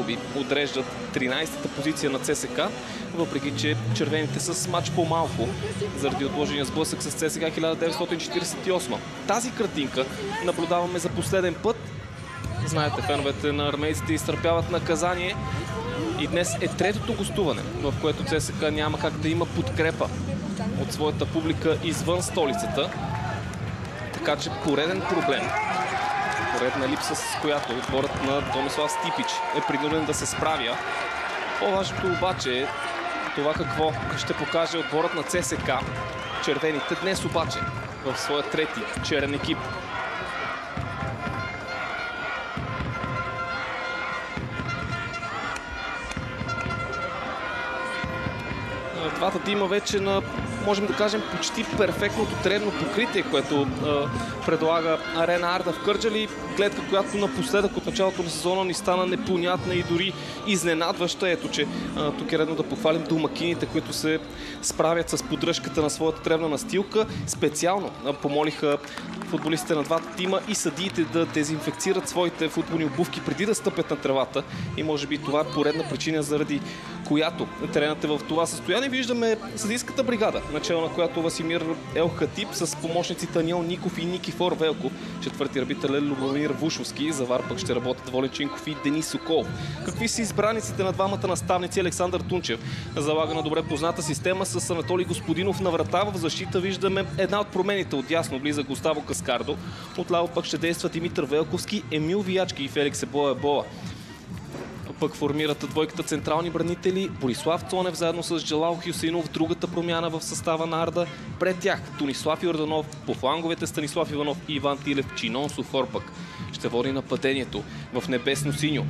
загуби отреждат 13-та позиция на ЦСК, въпреки че червените са с мач по-малко заради отложения сблъсък с ЦСК 1948. Тази картинка наблюдаваме за последен път. Знаете, феновете на армейците изтърпяват наказание и днес е третото гостуване, в което ЦСКА няма как да има подкрепа от своята публика извън столицата. Така че пореден проблем, поредна липса, с която отборът на Томислав Стипич е принуден да се справя. По-важното обаче е това какво ще покаже отборът на ЦСКА. Червените днес обаче в своя трети черен екип. Двата тима вече на, можем да кажем, почти перфектното тревно покритие, което предлага Арена Арда в Кърджали. Гледка, която напоследък от началото на сезона ни стана непонятна и дори изненадваща. Ето, че тук е редно да похвалим домакините, които се справят с поддръжката на своята тревна настилка. Специално помолиха футболистите на двата тима и съдиите да дезинфекцират своите футболни обувки преди да стъпят на тревата. И може би това е поредна причина, заради която теренът е в това състояние. Виждаме съдийската бригада, начало на която Васимир Ел Хатип с помощниците Аниел Ников и Никифор Велков. Четвърти арбитър е Любомир Вушовски. За ВАР пък ще работят Волен Чинков и Денис Соколов. Какви са избраниците на двамата наставници? Александър Тунчев залага на добре позната система с Анатолий Господинов на врата. В защита виждаме една от промените. Отдясно влиза Густаво Каскардо. Отляво пък ще действат Димитър Велковски, Емил Виячки и Феликс Ебоя Бола. Пък формират двойката централни бранители Борислав Цонев заедно с Джалал Хюсейнов, другата промяна в състава на Арда. Пред тях Тонислав Йорданов, по фланговете Станислав Иванов и Иван Тилев. Чинон Софор пък ще води нападението в небесно-синьо.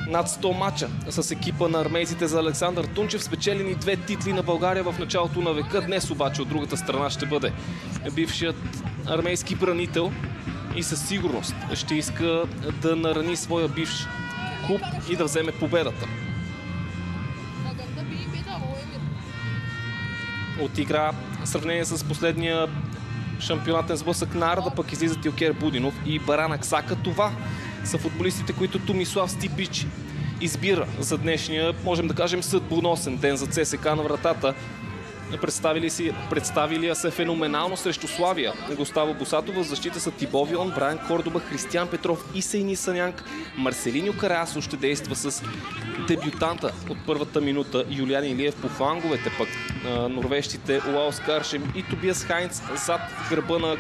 Над 100 мача с екипа на армейците за Александър Тунчев, спечелени 2 титли на България в началото на века. Днес обаче от другата страна ще бъде бившият армейски бранител и със сигурност ще иска да нарани своя бивш клуб и да вземе победата. От игра в сравнение с последния шампионатен сблъсък на Арда пък излизат Илкер Будинов и Баран Аксака. Това са футболистите, които Томислав Стипич избира за днешния, можем да кажем, съдбоносен ден за ЦСКА. На вратата представили се феноменално срещу Славия. Густаво Босатов, в защита са Тибо Вион, Брайан Кордоба, Християн Петров и Сейни Санянк. Марселиньо Карасо ще действа с дебютанта от първата минута Юлиан Илиев. По фланговете пък норвежците Лаос Каршем и Тобиас Хайнц. Зад гърба на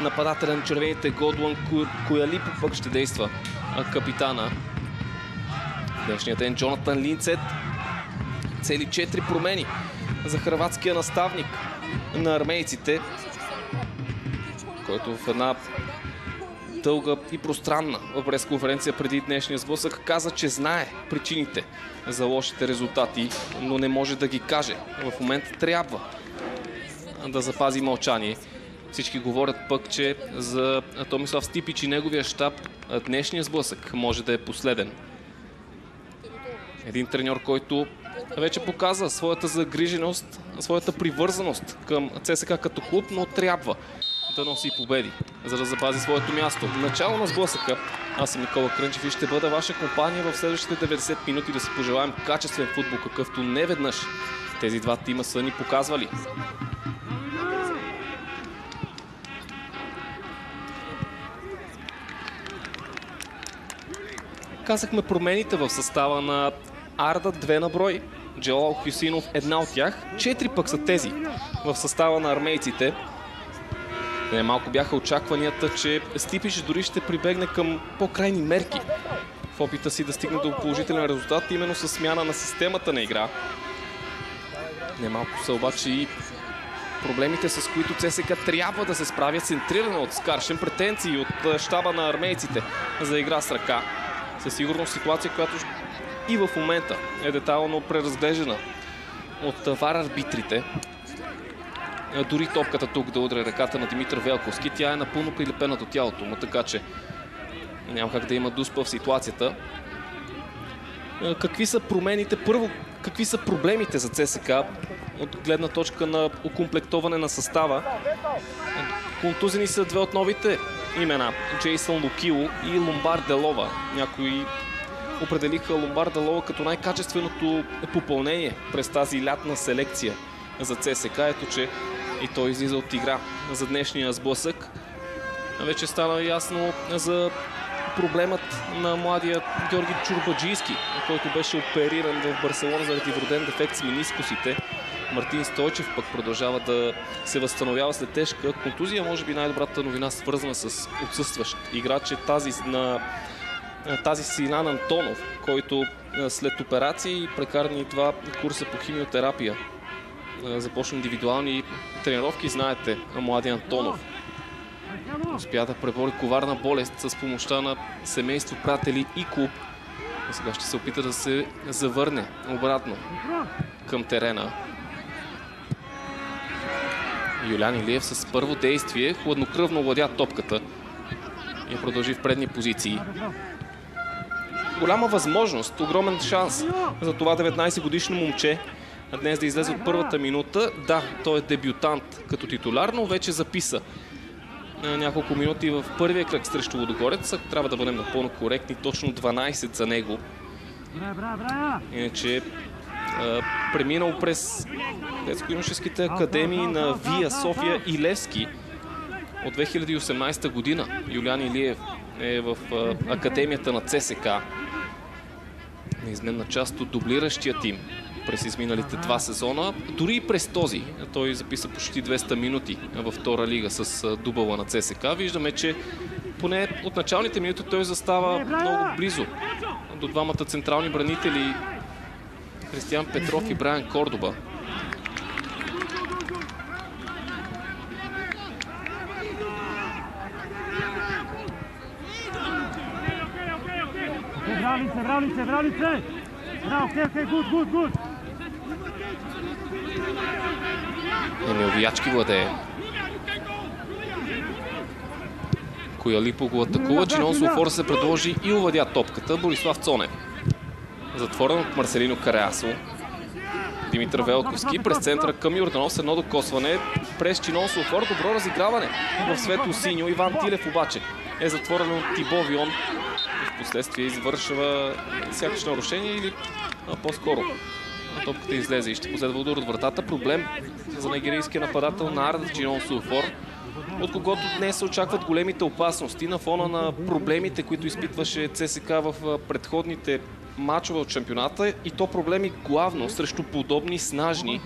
нападателя на червените Годлан Коялипо пък ще действа капитана. Днешният ден Джонатан Линцет. Цели 4 промени за хърватския наставник на армейците, който в една дълга и пространна пресконференция преди днешния сблъсък каза, че знае причините за лошите резултати, но не може да ги каже. В момента трябва да запази мълчание. Всички говорят пък, че за Томислав Стипич и неговия щаб днешния сблъсък може да е последен. Един треньор, който вече показа своята загриженост, своята привързаност към ЦСКА като клуб, но трябва да носи победи, за да запази своето място. Начало на сблъсъка. Аз съм Никола Крънчев и ще бъда ваша компания в следващите 90 минути да си пожелаем качествен футбол, какъвто неведнъж тези два тима са ни показвали. Казахме промените в състава на Арда, 2 на брой. Джалал Хюсейнов една от тях. 4 пък са тези в състава на армейците. Малко бяха очакванията, че Стипич дори ще прибегне към по-крайни мерки в опита си да стигне до положителен резултат, именно с смяна на системата на игра. Немалко са обаче и проблемите, с които ЦСКА трябва да се справя, центриране от Скаршен, претенции от щаба на армейците за игра с ръка. Със сигурност ситуация, която и в момента е детайлно преразглеждана от ВАР арбитрите. Дори топката тук да удря ръката на Димитър Велковски, тя е напълно прилепена до тялото му, така че няма как да има дуспа в ситуацията. Какви са промените? Първо, какви са проблемите за ЦСКА от гледна точка на окомплектоване на състава? Контузени са 2 от новите имена. Джейсън Лукило и Ломбар Делова. Някои определиха Ломбарда Лола като най-качественото попълнение през тази лятна селекция за ЦСКА. Ето, че и той излиза от игра за днешния сблъсък. Вече стана ясно за проблемът на младия Георги Чурбаджийски, който беше опериран в Барселона заради вроден дефект с менискусите. Мартин Стойчев пък продължава да се възстановява след тежка контузия. Може би най-добрата новина, свързана с отсъстващ играч, е тази Силан Антонов, който след операции и прекарани 2 курса по химиотерапия започна индивидуални тренировки. Знаете, младия Антонов успя да пребори коварна болест с помощта на семейство, приятели и клуб. А сега ще се опита да се завърне обратно към терена. Юлиан Илиев с първо действие хладнокръвно овладя топката и продължи в предни позиции. Голяма възможност, огромен шанс за това 19-годишно момче днес да излезе от първата минута. Да, той е дебютант като титуляр, но вече записа няколко минути в първия кръг срещу Лудогорец. Трябва да бъдем напълно коректни, точно 12 за него. Иначе преминал през детско-юношеските академии на ВИА, София и Левски от 2018 година. Юлиан Илиев е в академията на ЦСКА. Неизменна част от дублиращия тим през изминалите 2 сезона. Дори и през този. Той записа почти 200 минути във втора лига с дубъла на ЦСКА. Виждаме, че поне от началните минути той застава много близо до двамата централни бранители Християн Петров и Брайан Кордоба. Бравлице! Окей, гуд! Емил Виячки владее. Коялипо го атакува. Джинон Суфор се предложи и овладя топката. Борислав Цонев. Затворен от Марселино Кареасо. Димитър Велковски през центъра към Йорданов с едно докосване през Чинон Суфор. Добро разиграване в светло-синьо. Иван Тилев обаче е затворен от Тибо Вион. В последствие извършва сякаш нарушение или по-скоро топката излезе и ще последва удар от вратата. Проблем за нигерийския нападател на Арда Чинон Суфор, от когото днес се очакват големите опасности на фона на проблемите, които изпитваше ЦСКА в предходните мачове от шампионата, и то проблеми главно срещу подобни снажни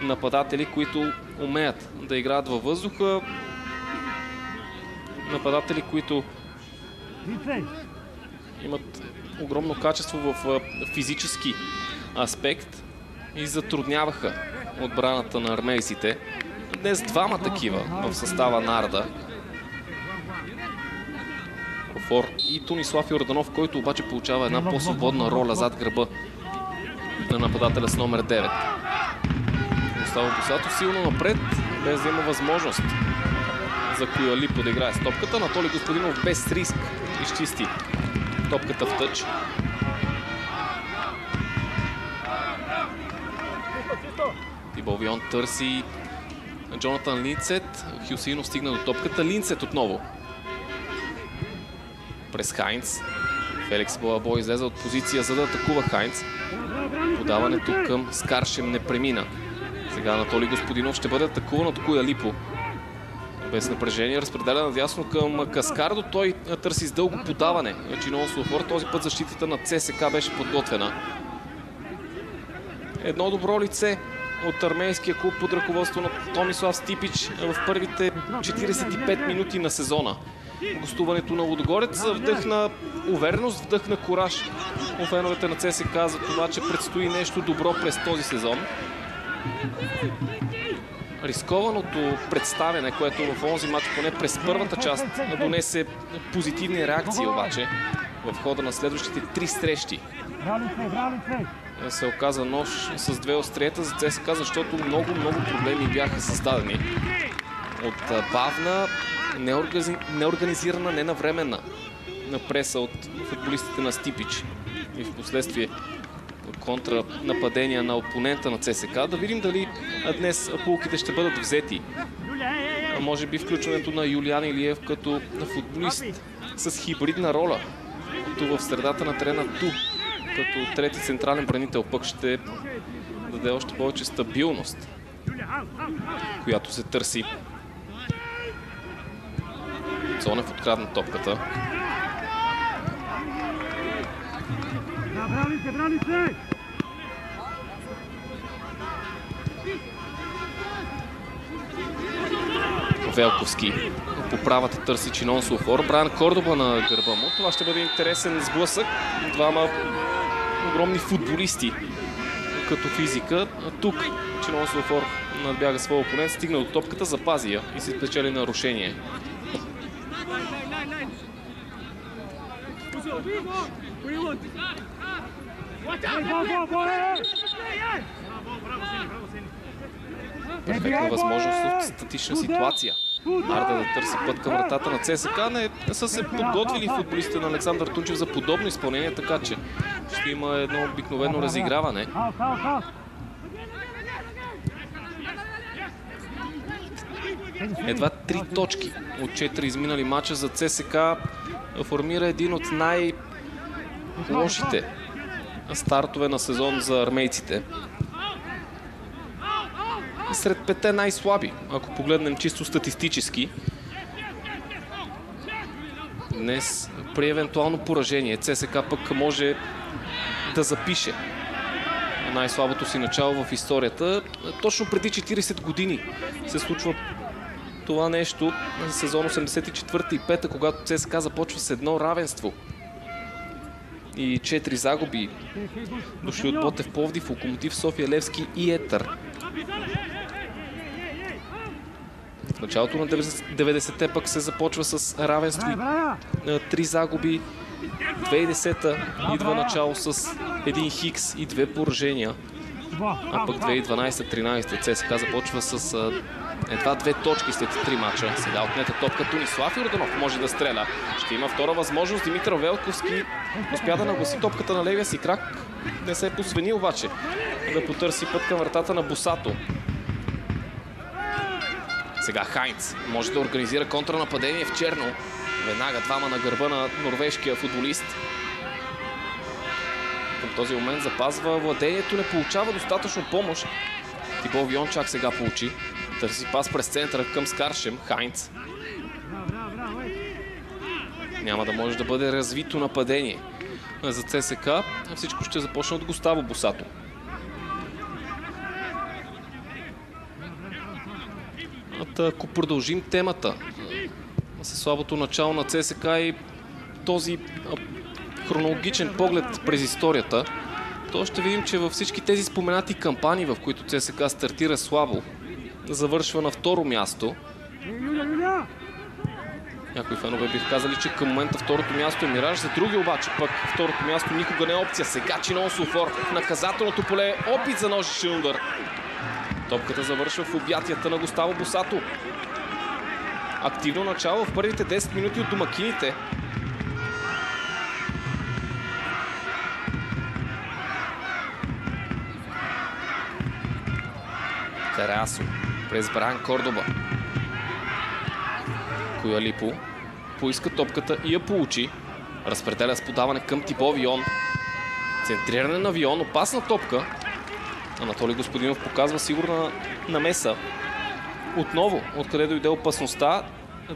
нападатели, които умеят да играят във въздуха. Нападатели, които имат огромно качество в физически аспект и затрудняваха отбраната на армейците. Днес двама такива в състава на Арда. Профор и Тонислав Йорданов, който обаче получава една по-свободна роля зад гръба на нападателя с номер 9. Остава Босато силно напред, без да има възможност за Коялипо да играе с топката. Анатолий Господинов без риск изчисти топката в тъч. Тибо Вион търси Джонатан Линцет. Хюсеинов стигна до топката. Линцет отново през Хайнц. Феликс Балабой излезе от позиция, за да атакува Хайнц. Подаването към Скаршем не премина. Сега Анатолий Господинов ще бъде атакуван от Коялипо. Без напрежение разпределя надясно към Каскардо. Той търси с дълго подаване. Чинон Суфор. Този път защитата на ЦСКА беше подготвена. Едно добро лице от армейския клуб под ръководство на Томислав Стипич в първите 45 минути на сезона. Гостуването на Лудогорец вдъхна увереност, вдъхна кураж у феновете на ЦСКА за това, че предстои нещо добро през този сезон. Рискованото представяне, което в онзи матч, поне през първата част, донесе позитивни реакции обаче в хода на следващите 3 срещи. Се оказа нож с 2 остриета за ЦСКА, защото много проблеми бяха създадени от бавна, неорганизирана, ненавременна преса от футболистите на Стипич и в последствие контранападения на опонента на ЦСКА. Да видим дали днес полуките ще бъдат взети. Може би включването на Юлиан Илиев като футболист с хибридна роля ту в средата на терена, ту като трети централен бранител пък ще даде още повече стабилност, която се търси. Цонев открадна топката. Велковски по правата търси Чинон Суфор. Брайан Кордоба на гърба му. Това ще бъде интересен сблъсък. Двама огромни футболисти като физика. Тук Чинон Суфор надбяга своя опонент, стигна до топката, запази я и се спечели нарушение. Перфектна възможност от статична ситуация. Арда да търси път към вратата на ЦСКА. Не са се подготвили футболистите на Александър Тунчев за подобно изпълнение, така че ще има едно обикновено разиграване. Едва 3 точки от 4 изминали мача за ЦСКА формира един от най-лошите стартове на сезон за армейците. Сред 5 най-слаби, ако погледнем чисто статистически. Днес при евентуално поражение ЦСКА пък може да запише най-слабото си начало в историята. Точно преди 40 години се случва това нещо на сезон 84 и 5, когато ЦСКА започва с едно равенство и 4 загуби, дошли от Ботев Пловдив, Локомотив София, Левски и Етър. В началото на 90-те пък се започва с равенство и 3 загуби. 2010-та идва начало с един хикс и 2 поражения. А пък 2012-13 ЦСКА започва с едва 2 точки след 3 мача. Сега отнета топка Тунислав Йорданов може да стреля. Ще има втора възможност. Димитър Велковски успя да нагласи топката на левия си крак. Не се е посвени обаче да потърси път към вратата на Босато. Сега Хайнц може да организира контранападение в черно. Веднага двама на гърба на норвежкия футболист. Към този момент запазва владението, не получава достатъчно помощ. Тибо Вион чак сега получи. Търси пас през центъра към Скаршем. Хайнц. Няма да може да бъде развито нападение за ЦСКА. Всичко ще започне от Густаво Босато. Ако продължим темата със слабото начало на ЦСКА и този хронологичен поглед през историята, то ще видим, че във всички тези споменати кампании, в които ЦСКА стартира слабо, завършва на второ място. Някои фенове бих казали, че към момента второто място е мираж, за други обаче пък второто място никога не е опция. Сега Чинон Суфор в наказателното поле, опит за ножичен удар. Топката завършва в обятията на Густаво Босато. Активно начало в първите 10 минути от домакините. Карасо през Брайан Кордоба. Куялипо поиска топката и я получи. Разпределя с подаване към Тибо Вион. Центриране на Вион, опасна топка. Анатолий Господинов показва сигурна намеса. Отново, откъде дойде опасността,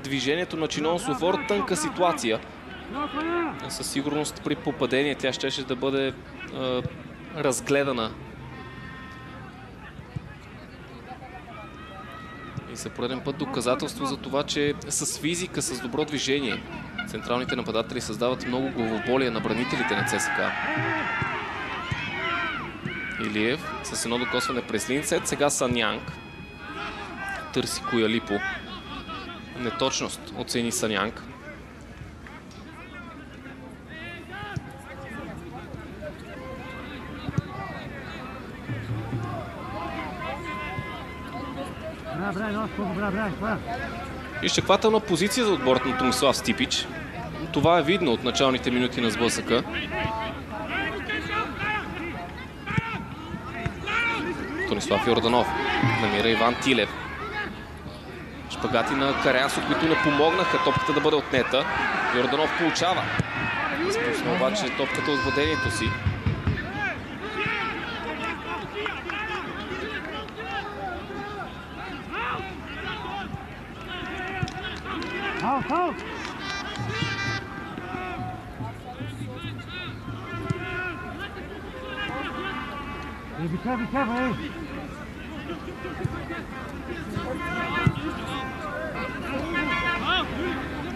движението на Чинон Суфор, тънка ситуация. Със сигурност при попадение тя щеше да бъде разгледана. И за пореден път доказателство за това, че с физика, с добро движение, централните нападатели създават много главоболие на бранителите на ЦСКА. Илиев с едно докосване през линцет. Сега Санянг търси Куялипо. Неточност оцени Санянг. Изчаквателна позиция за отборът на Томислав Стипич. Това е видно от началните минути на сблъсъка. Тонислав Йорданов намира Иван Тилев. Шпагати на Карясо, които не помогнаха топката да бъде отнета. Йорданов получава. Изпусна обаче топката от владението си.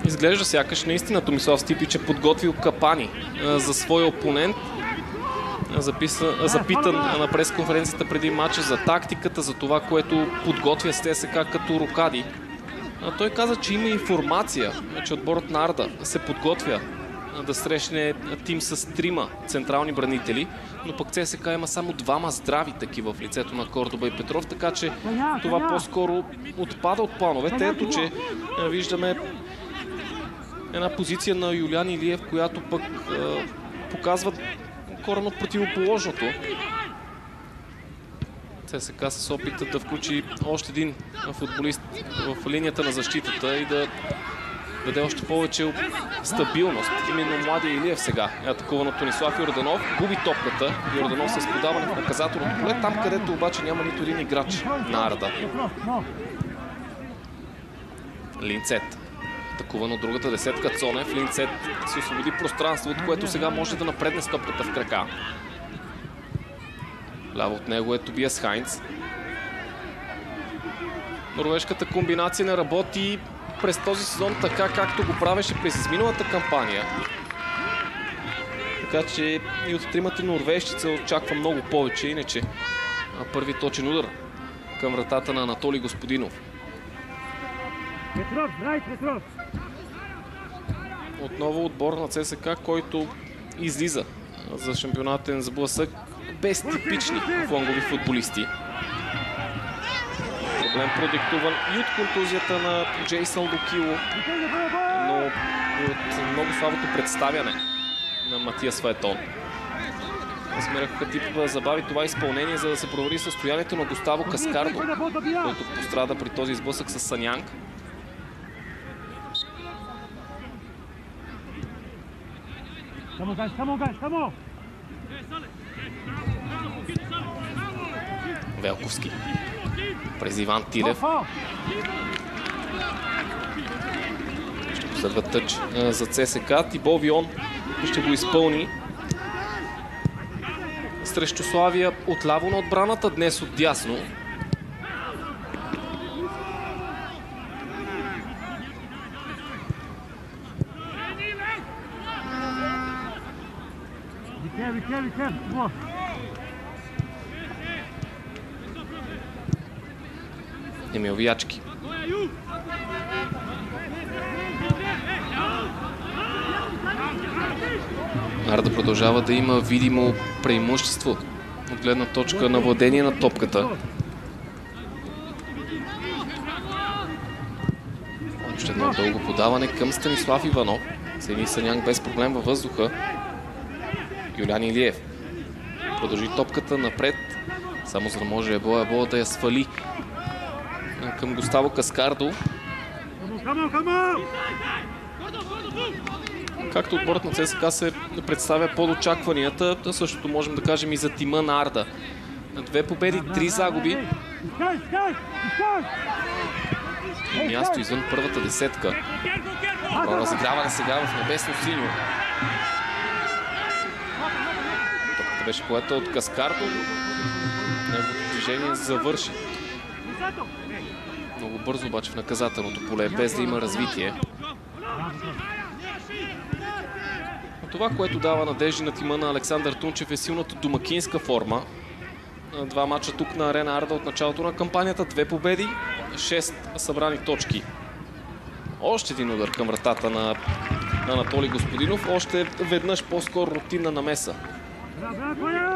Изглежда сякаш наистина Томислав Стипич е подготвил капани за своя опонент. Запитан на пресконференцията преди матча за тактиката, за това, което подготвя с ЦСКА като рокади. Той каза, че има информация, че отборът на Арда се подготвя да срещне тим с 3 централни бранители, но пък ЦСКА има само 2 здрави такива в лицето на Кордоба и Петров, така че това по-скоро отпада от плановете. Ето, че виждаме една позиция на Юлиан Илиев, която пък показва коренно противоположното. ЦСКА с опита да включи още един футболист в линията на защитата и да даде още повече стабилност. Именно младия Илиев сега е атакуван от Тонислав Йорданов. Губи топката. Йорданов с подаване в наказателното поле, там където обаче няма нито един играч на Арда. Линцет. Атакуван от другата десетка Цонев. Линцет се освободи пространство, от което сега може да напредне с топката в крака. Ляво от него е Тобиас Хайнц. Норвежката комбинация не работи през този сезон така, както го правеше през изминалата кампания. Така че и от тримата норвежци се очаква много повече. Иначе първи точен удар към вратата на Анатолий Господинов. Отново отбор на ЦСКА, който излиза за шампионатен сблъсък без типични флангови футболисти. Проблем продиктуван и от контузията на Джейсън Лукило, но и от много слабото представяне на Матиас Фаетон. Смерах Хатип забави това изпълнение, за да се провери състоянието на Густаво Каскардо, който пострада при този сблъсък с Санянг. Велковски през Иван Тилев. Ще последва тъч за ЦСКА. Тибо Вион ще го изпълни срещу Славия отляво на отбраната, днес от дясно. Емил Виячки. Арда продължава да има видимо преимущество от гледна точка на владение на топката. Още едно дълго подаване към Станислав Иванов. Сени Санянг без проблем във въздуха. Юлиан Илиев продължи топката напред, само за да може Ебола да я свали към Густаво Каскардо. Както отборът на ЦСКА се представя под очакванията, същото можем да кажем и за тима на Арда. 2 победи, 3 загуби. И място извън първата десетка. Разиграване сега в небесно синьо. Топката беше поета от Каскардо. Неговото движение завърши много бързо обаче в наказателното поле, без да има развитие. Но това, което дава надежди на тима на Александър Тунчев, е силната домакинска форма. 2 мача тук на Арена Арда от началото на кампанията, 2 победи, 6 събрани точки. Още един удар към вратата на Анатолий Господинов, още веднъж по-скоро рутинна намеса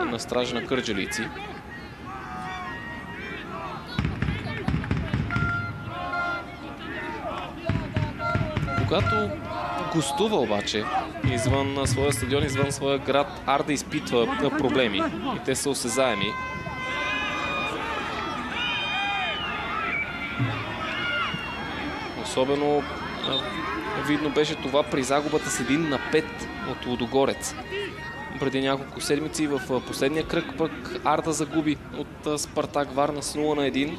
на стража на кърджалийци. Когато гостува обаче извън своя стадион, извън своя град, Арда изпитва проблеми и те са осезаеми. Особено Видно беше това при загубата с 1-5 от Лудогорец. Преди няколко седмици в последния кръг пък Арда загуби от Спартак Варна с 0-1.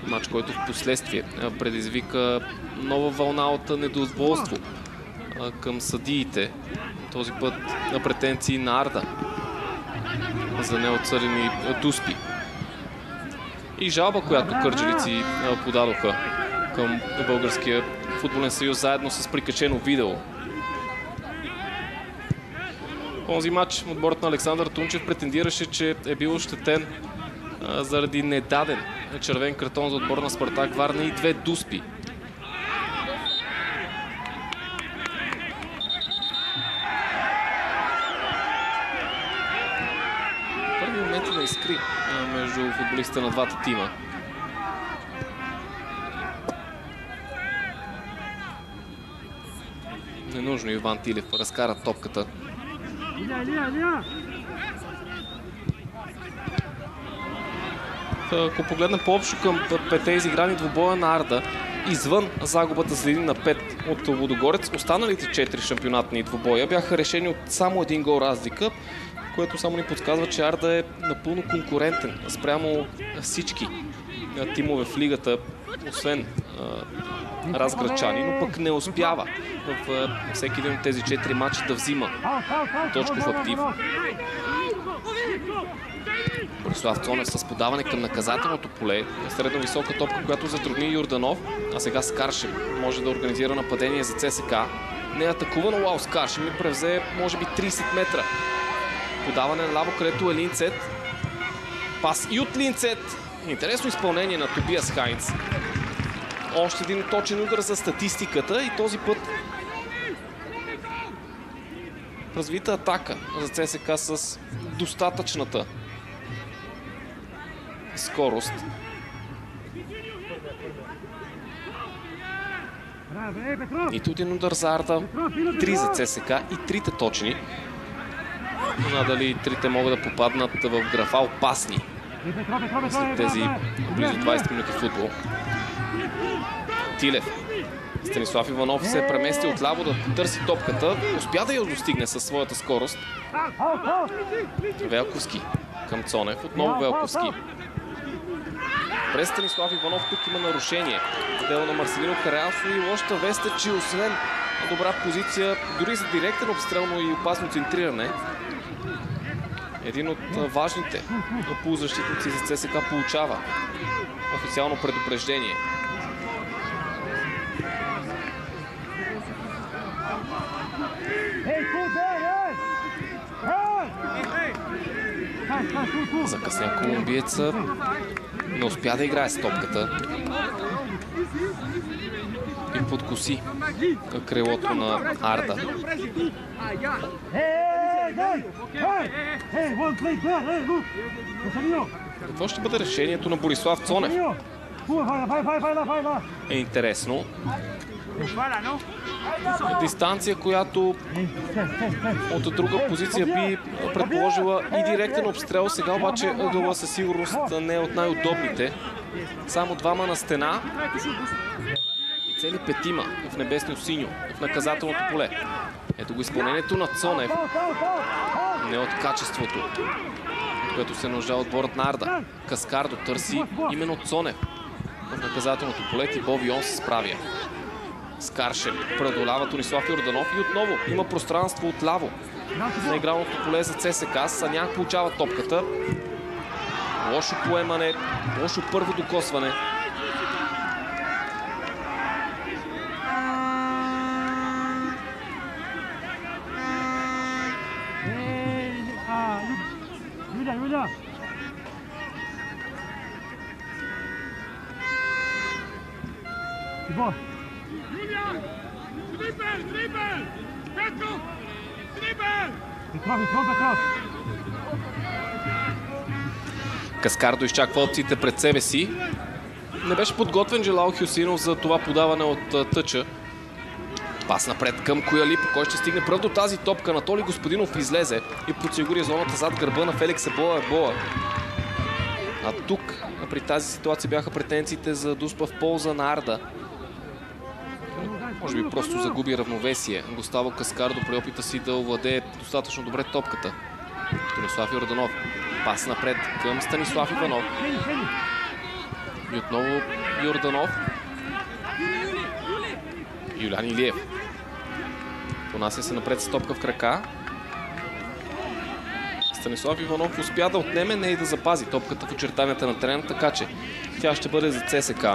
Мач, който в последствие предизвика нова вълна от недоволство към съдиите. Този път на претенции на Арда за неотсъдени дуспи. И жалба, която кърджалици подадоха към Българския футболен съюз заедно с прикачено видео. Този матч отборът на Александър Тунчев претендираше, че е бил ощетен заради недаден червен картон за отбор на Спартак Варна и 2 дуспи. Първи момент на искри между футболистите на двата тима. Ненужно Иван Тилев разкара топката. Ако погледнем по-общо към пете изиграни двубоя на Арда, извън загубата с 1-5 от Лудогорец, останалите 4 шампионатни двубоя бяха решени от само 1 гол разлика, което само ни подсказва, че Арда е напълно конкурентен спрямо всички тимове в лигата, освен разграчани, но пък не успява в всеки един от тези 4 мача да взима точков актив. Борислав Цонев с подаване към наказателното поле. Средно висока топка, която затрудни Йорданов, а сега Скаршем може да организира нападение за ЦСК. Не е атакувано, уау, Скаршем ми превзе може би 30 метра. Подаване на ляво, където е Линцет. Пас и от Линцет. Интересно изпълнение на Тобиас Хайнц. Още един точен удар за статистиката и този път развита атака за ЦСК с достатъчната скорост. Нито един удар за Арда, 3 за ЦСК и 3-те точни. Надали 3-те могат да попаднат в графа опасни след тези близо 20 минути футбол. Тилев. Станислав Иванов се премести отляво да търси топката. Успя да я достигне със своята скорост. Велковски към Цонев. Отново Велковски. През Станислав Иванов тук има нарушение. Дело на Марселино Кареасо и лошата вест е, че освен добра позиция, дори за директен обстрел, но и опасно центриране, един от важните полузащитници за ЦСКА получава официално предупреждение. Закъсня колумбиеца, не успя да играе с топката и подкоси крилото на Арда. Какво ще бъде решението на Борислав Цонев? Е интересно. Дистанция, която от друга позиция би предположила и директен обстрел. Сега обаче ъгъла със сигурност не е от най-удобните. Само двама на стена и цели 5 в небесно-синьо в наказателното поле. Ето го изпълнението на Цонев. Не от качеството, от което се нуждае отборът на Арда. Каскардо търси именно Цонев в наказателното поле. Тибо Вион се справя. Скаршем преодолява Тонислав Йорданов и отново има пространство отляво на игралното поле за ЦСК. Саняк получава топката. Лошо поемане, лошо първо докосване. Юля! Тибо! Каскардо изчаква опциите пред себе си. Не беше подготвен Джелал Хюсинов за това подаване от тъча. Пас напред към Коялипо, кой ще стигне пръв до тази топка. Анатолий Господинов излезе и подсигури зоната зад гърба на Феликс Ебоа. А тук при тази ситуация бяха претенциите за Дуспа в полза на Арда. Може би просто загуби равновесие. Густаво Каскардо при опита си да овладее достатъчно добре топката. Станислав Йорданов. Пас напред към Станислав Иванов. И отново Йорданов. Юлиан Илиев. Понася се напред с топка в крака. Станислав Иванов успя да отнеме, не и да запази топката в очертанията на терена, така че тя ще бъде за ЦСК.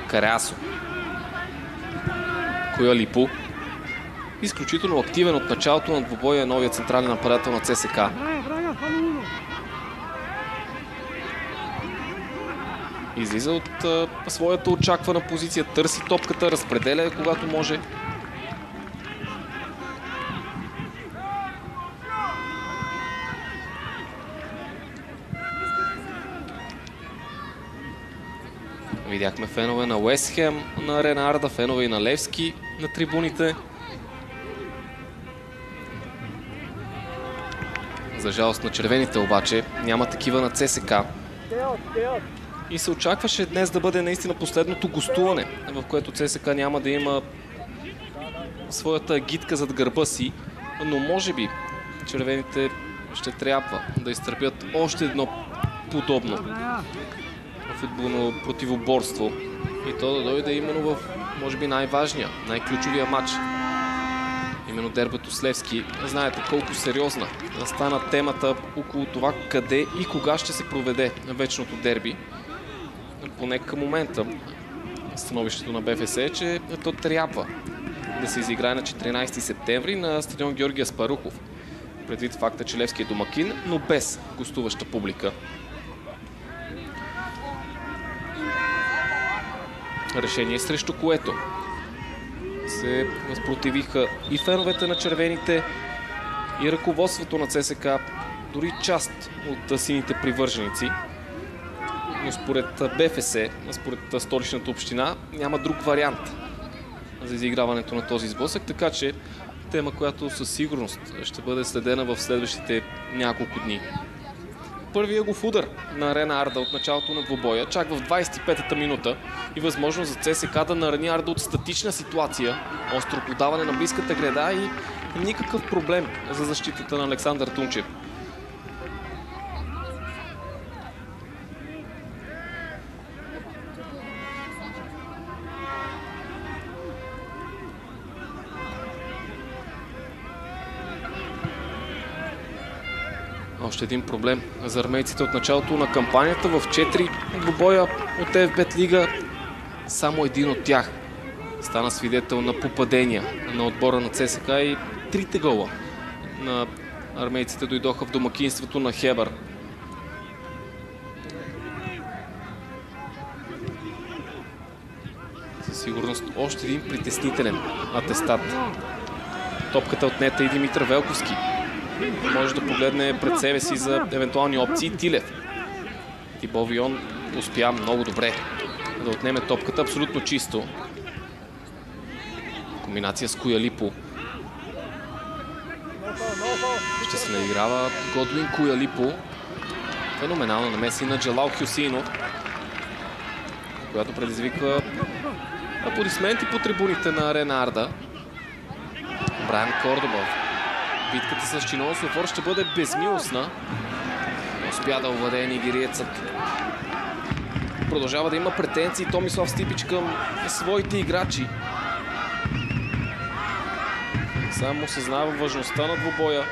Карасо. Куялипу. Изключително активен от началото на двубоя новия централен нападател на ЦСК. Излиза от своята очаквана позиция, търси топката, разпределя когато може. Видяхме фенове на Уест Хем, на Арена Арда, фенове и на Левски на трибуните. За жалост на червените обаче няма такива на ЦСК. И се очакваше днес да бъде наистина последното гостуване, в което ЦСК няма да има своята гидка зад гърба си, но може би червените ще трябва да изтърпят още едно подобно футболно противоборство. И то да дойде именно в, може би, най-важния, най-ключовия матч. Именно дербето с Левски. Знаете колко сериозна стана темата около това къде и кога ще се проведе вечното дерби. Поне към момента становището на БФС е, че то трябва да се изиграе на 14 септември на стадион Георги Аспарухов. Предвид факта, че Левски е домакин, но без гостуваща публика. Решение, срещу което се възпротивиха и феновете на червените, и ръководството на ЦСК, дори част от сините привърженици. Но според БФС, според столичната община, няма друг вариант за изиграването на този сблъсък, така че тема, която със сигурност ще бъде следена в следващите няколко дни. Първия го в удар на Арена Арда от началото на двубоя, чак в 25-та минута и възможност за ЦСК да нарани Арда от статична ситуация, остро подаване на близката града и никакъв проблем за защитата на Александър Тунчев. Още един проблем за армейците от началото на кампанията. В 4 двубоя от ФБ Лига само един от тях стана свидетел на попадения на отбора на ЦСК и 3 гола на армейците дойдоха в домакинството на Хебър. Със сигурност още един притеснителен атестат. Топката отнета и Димитър Велковски. Може да погледне пред себе си за евентуални опции Тилев. Тибо Вион успя много добре да отнеме топката абсолютно чисто. Комбинация с Куялипу. Ще се наиграва Годуин Куялипу. Феноменална намеса на Джалал Хюсейнов, която предизвиква аплодисменти по трибуните на Арена Арда. Брайан Кордоба. Битката с Чинон Софор ще бъде безмилостна. Успя да овладее нигериецът. Продължава да има претенции Томислав Стипич към своите играчи. Само осъзнава важността на двубоя.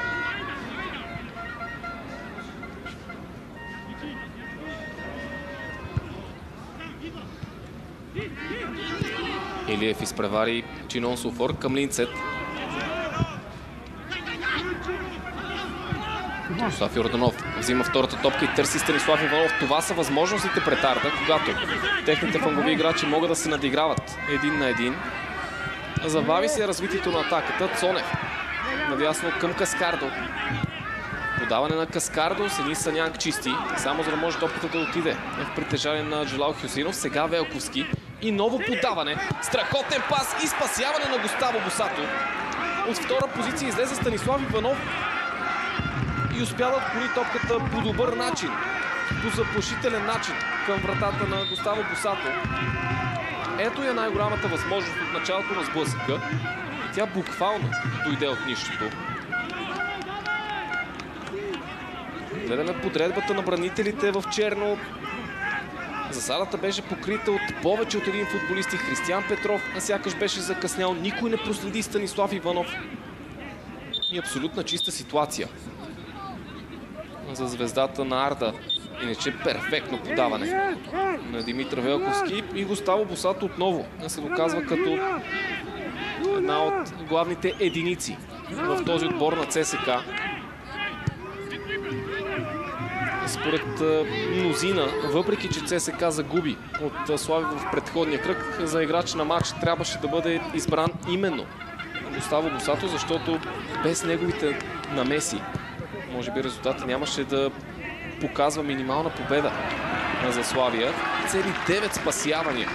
Илиев изпревари Чинон Софор към Линцет. Станислав Йорданов взима втората топка и търси Станислав Иванов. Това са възможностите пред Арда, когато техните флангови играчи могат да се надиграват един на един. Забави се развитието на атаката. Цонев Надясно към Каскардо. Подаване на Каскардо с един Санянк чисти, само за да може топката да отиде в притежание на Джелал Хюсейнов. Сега Велковски и ново подаване. Страхотен пас и спасяване на Густаво Босато. От втора позиция излезе Станислав Иванов и успя да отклони топката по добър начин, по заплашителен начин към вратата на Густаво Босато. Ето е най-голямата възможност от началото на сблъсъка. И тя буквално дойде от нищото. Гледаме подредбата на бранителите в черно. Засадата беше покрита от повече от един футболист. Християн Петров сякаш беше закъснял. Никой не проследи Станислав Иванов. И абсолютна чиста ситуация за звездата на Арда. Иначе перфектно подаване на Димитър Велковски. И Густаво Босато отново се доказва като една от главните единици в този отбор на ЦСКА. Според мнозина, въпреки че ЦСКА загуби от Слави в предходния кръг, за играч на матч трябваше да бъде избран именно Густаво Босато, защото без неговите намеси може би резултатът нямаше да показва минимална победа за Славия. Цели 9 спасявания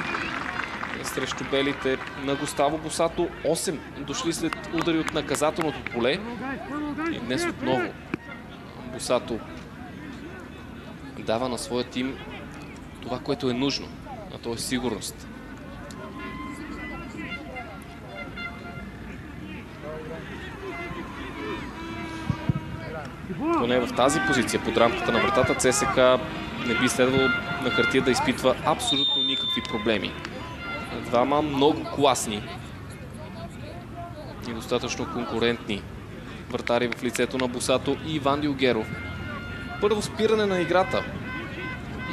срещу белите на Густаво Босато. 8 дошли след удари от наказателното поле. И днес отново Босато дава на своя тим това, което е нужно, а то е сигурност. Поне в тази позиция под рамката на вратата ЦСКА не би следвало на хартия да изпитва абсолютно никакви проблеми. Двама много класни и достатъчно конкурентни вратари в лицето на Босато и Иван Дилгеров. Първо спиране на играта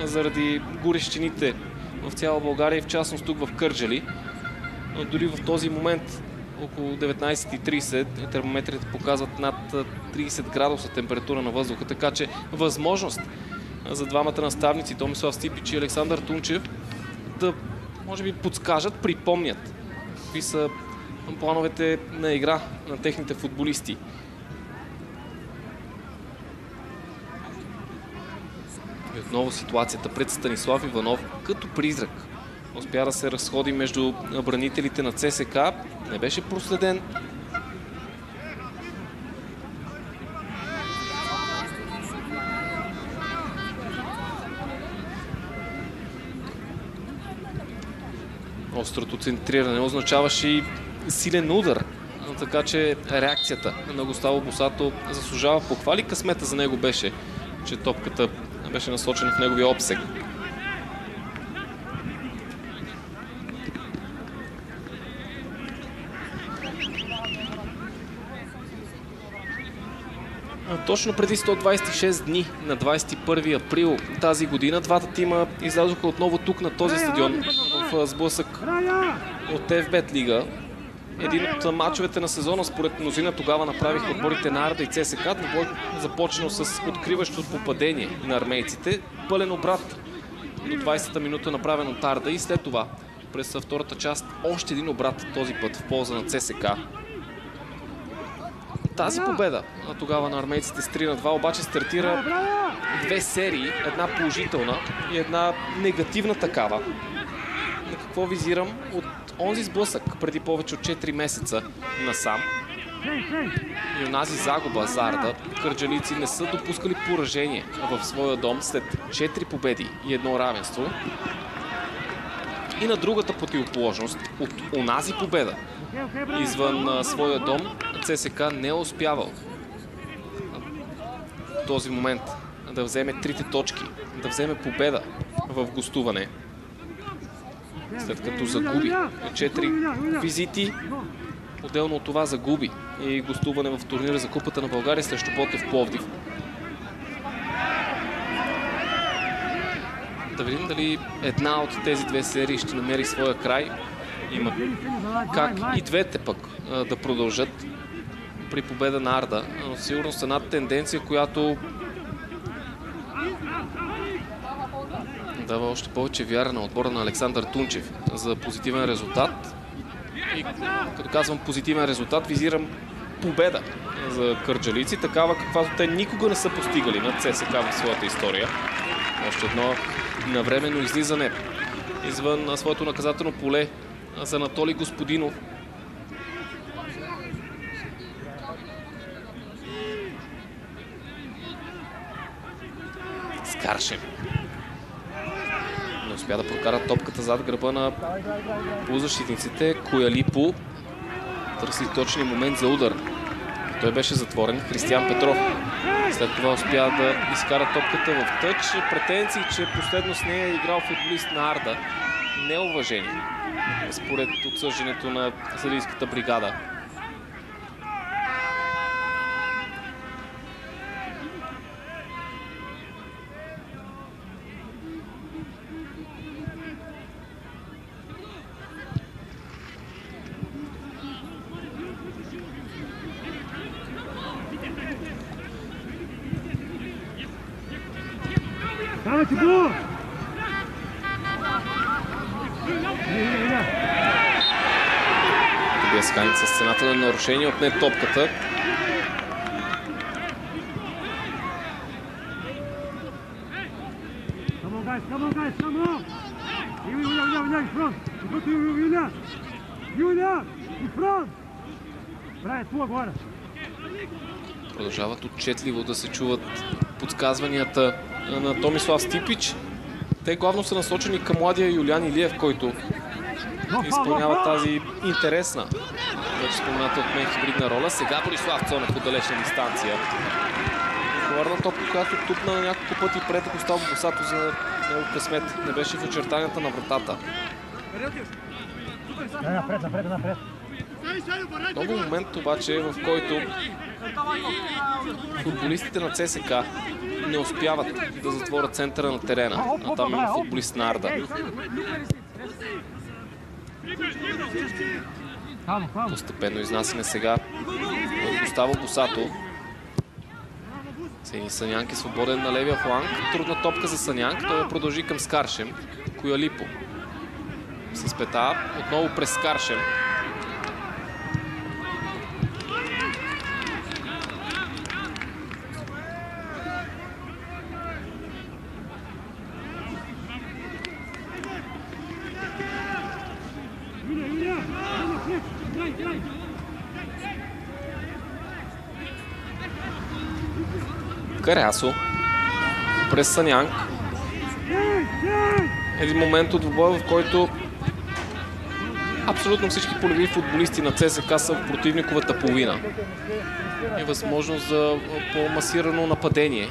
заради горещините в цяла България и в частност тук в Кърджали. Но дори в този момент около 19:30 термометрите показват над 30 градуса температура на въздуха, така че възможност за двамата наставници Томислав Стипич и Александър Тунчев да може би подскажат, припомнят какви са плановете на игра на техните футболисти. И отново ситуацията пред Станислав Иванов като призрак успя да се разходи между бранителите на ЦСКА. Не беше проследен. Острото центриране означаваше и силен удар. Така че реакцията на Густаво Босато заслужава похвали. Късмета за него беше, че топката беше насочена в неговия обсег. Точно преди 126 дни, на 21 април тази година, двата тима излязоха отново тук на този стадион в сблъсък от FBet Лига. Един от мачовете на сезона, според мнозина, тогава направиха отборите на Арда и ЦСКА. Двобой започнал с откриващото попадение на армейците. Пълен обрат до 20-та минута направен от Арда и след това през втората част още един обрат, този път в полза на ЦСКА. Тази победа тогава на армейците с 3-2 обаче стартира две серии, една положителна и една негативна такава. На какво визирам? От онзи сблъсък преди повече от 4 месеца насам и онази загуба за Арда, кърджалийци не са допускали поражение в своя дом след 4 победи и едно равенство. И на другата противоположност, от онази победа извън своя дом, ЦСКА не е успявал в този момент да вземе 3 точки, да вземе победа в гостуване. След като загуби 4 визити, отделно от това загуби и гостуване в турнира за Купата на България срещу Ботев Пловдив. Да видим дали една от тези две серии ще намери своя край. Има как и двете пък да продължат при победа на Арда. Но сигурно с една тенденция, която дава още повече вяра на отбора на Александър Тунчев за позитивен резултат. И като казвам позитивен резултат, визирам победа за кърджалийци, такава каквато те никога не са постигали на ЦСКА в своята история. Още едно навременно излизане извън своето наказателно поле за Анатолий Господинов. Скаршем не успя да прокара топката зад гърба на полузащитниците. Коялипо търси точния момент за удар. Той беше затворен. Християн Петров след това успя да изкара топката в тъч. Претенции, че последно с нея е играл футболист на Арда. Неуважение според отсъждането на съдийската бригада. Тобиас Хайнц с цената на нарушение отне топката. Продължават отчетливо да се чуват подсказванията на Томислав Стипич. Те главно са насочени към младия Юлиан Илиев, който изпълнява тази интересна, вече спомената от мен, хибридна роля. Сега Борислав Цонев от далечна дистанция. Коварна топка, която тупна на няколко пъти пред Густаво Босато за него късмет. Не беше в очертанията на вратата. Много момент обаче, в който футболистите на ЦСКА не успяват да затворят центъра на терена. А там има футболист на Арда. Постепенно изнасяне сега от Густаво Босато. Сени Санянк е свободен на левия фланг. Трудна топка за Санянк. Той продължи към Скаршем. Коялипо с пета. Отново през Скаршем. Карасо през Санянк. Един момент от двубоя, в който абсолютно всички полеви футболисти на ЦСКА са в противниковата половина. И възможност за по-масирано нападение.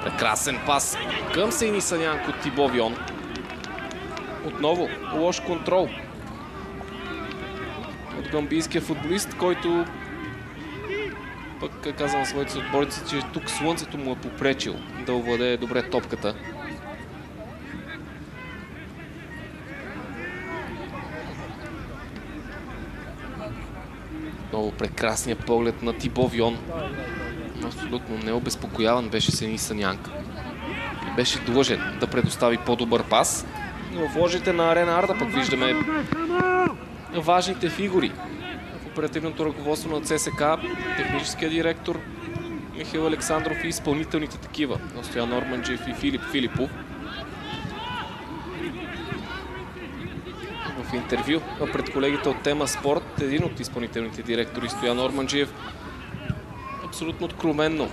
Прекрасен пас към Сени Санянк от Тибо Вион. Отново лош контрол от гамбийския футболист, който пък каза на своите отборници, че тук слънцето му е попречил да овладее добре топката. Много прекрасният поглед на Тибо Вион. Абсолютно необезпокояван беше Сени Санянк. И беше длъжен да предостави по-добър пас. Но в ложите на Арена Арда пък виждаме важните фигури в оперативното ръководство на ЦСКА, техническия директор Михаил Александров и изпълнителните такива, Стоян Орманджиев и Филип Филипов. В интервю пред колегите от Тема Спорт, един от изпълнителните директори, Стоян Орманджиев, абсолютно откровенно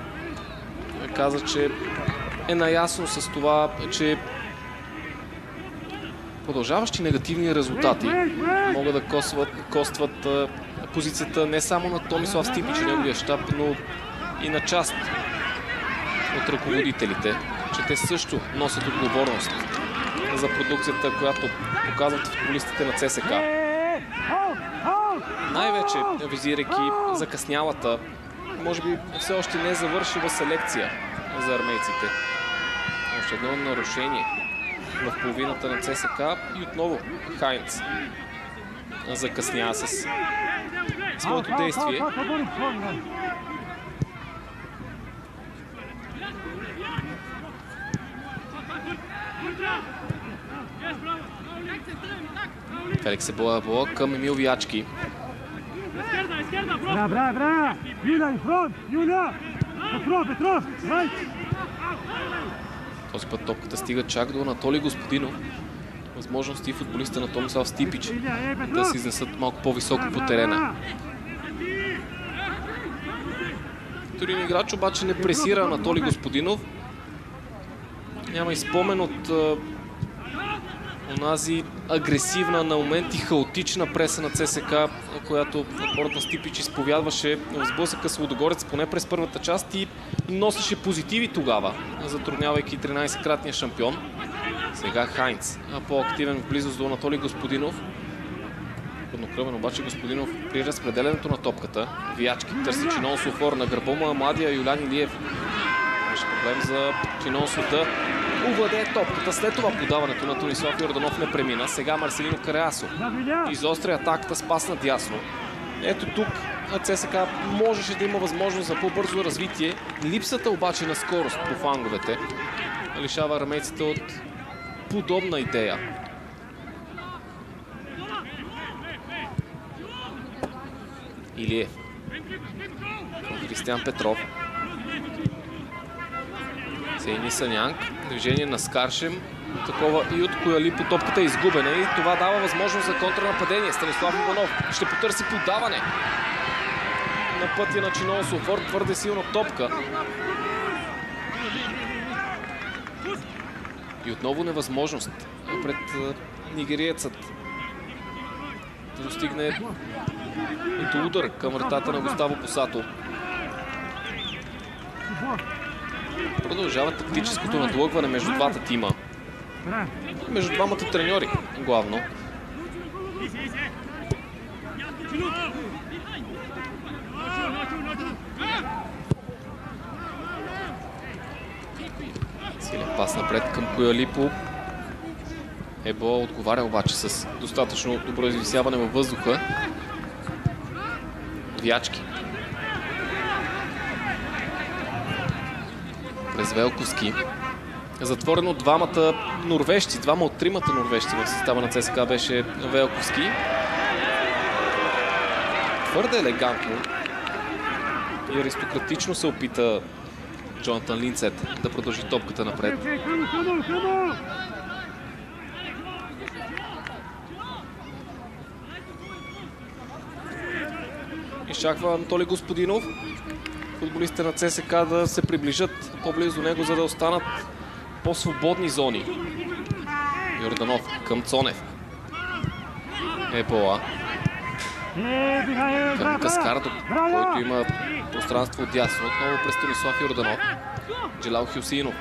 каза, че е наясно с това, че продължаващи негативни резултати могат да костват позицията не само на Томислав Стипич и неговия щаб, но и на част от ръководителите, че те също носят отговорност за продукцията, която показват футболистите на ЦСКА. Най-вече визирайки закъснялата, може би все още не завършила селекция за армейците. Още едно нарушение в половината на ЦСКА и отново Хайнц закъснява с своето действие. Феликс Ебола към Емил Виячки. Браво! Юля, in front! Юля! Петров! Right! Този път топката стига чак до Анатолий Господинов. Възможности футболиста на Томислав Стипич да се изнесат малко по-високо по терена. Турин играч обаче не пресира Анатолий Господинов. Няма и спомен от онази агресивна на моменти хаотична преса на ЦСКА, която отборът на Стипич изповядваше в сблъсъка с Лудогорец поне през първата част и носеше позитиви тогава, затруднявайки 13-кратния шампион. Сега Хайнц, по-активен в близост до Анатолий Господинов. Хладнокръвен обаче Господинов при разпределенето на топката. Виячки търси Чинон Софор на гърба му, младия Юлян Илиев. Имаше проблем за Чинон Сота. Увладее топката. След това подаването на Тонислав Йорданов не премина. Сега Марселино Кареасо изостря атаката с пас надясно. Ето тук ЦСКА можеше да има възможност за по-бързо развитие. Липсата обаче на скорост по фланговете лишава армейците от подобна идея. Илиев. Кристиан Петров. Сейни Санянк. Движение на Скаршем. Такова и от Коялипо топката е изгубена и това дава възможност за контранападение. Станислав Иванов ще потърси подаване на пътя на Чинон Софор. Твърде силна топка. И отново невъзможност пред нигериецът да достигне до удар към вратата на Густаво Посато. Продължава тактическото надлъгване между двата тима. Между двамата треньори, главно. Силен пас напред към Коялипо. Ебо отговаря обаче с достатъчно добро извисяване във въздуха. Вячки. През Велковски. Затворено от двамата норвежци. Двама от тримата норвежци в състава на ЦСКА беше Велковски. Твърде елегантно и аристократично се опита Джонатан Линцет да продължи топката напред. Изчаква Анатолий Господинов. Футболистите на ЦСКА да се приближат по-близо до него, за да останат по-свободни зони. Йорданов към Цонев. Ебола. Към Каскардо, който има пространство от дясно. Отново през Станислав Йорданов. Джилал Хюсинов.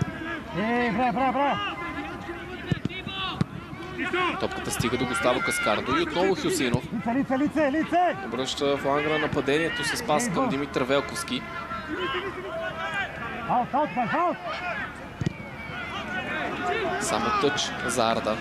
Топката стига до Густаво Каскардо и отново Хюсинов. Обръща фланга на нападението с пас към Димитър Велковски. Само тъч за Арда.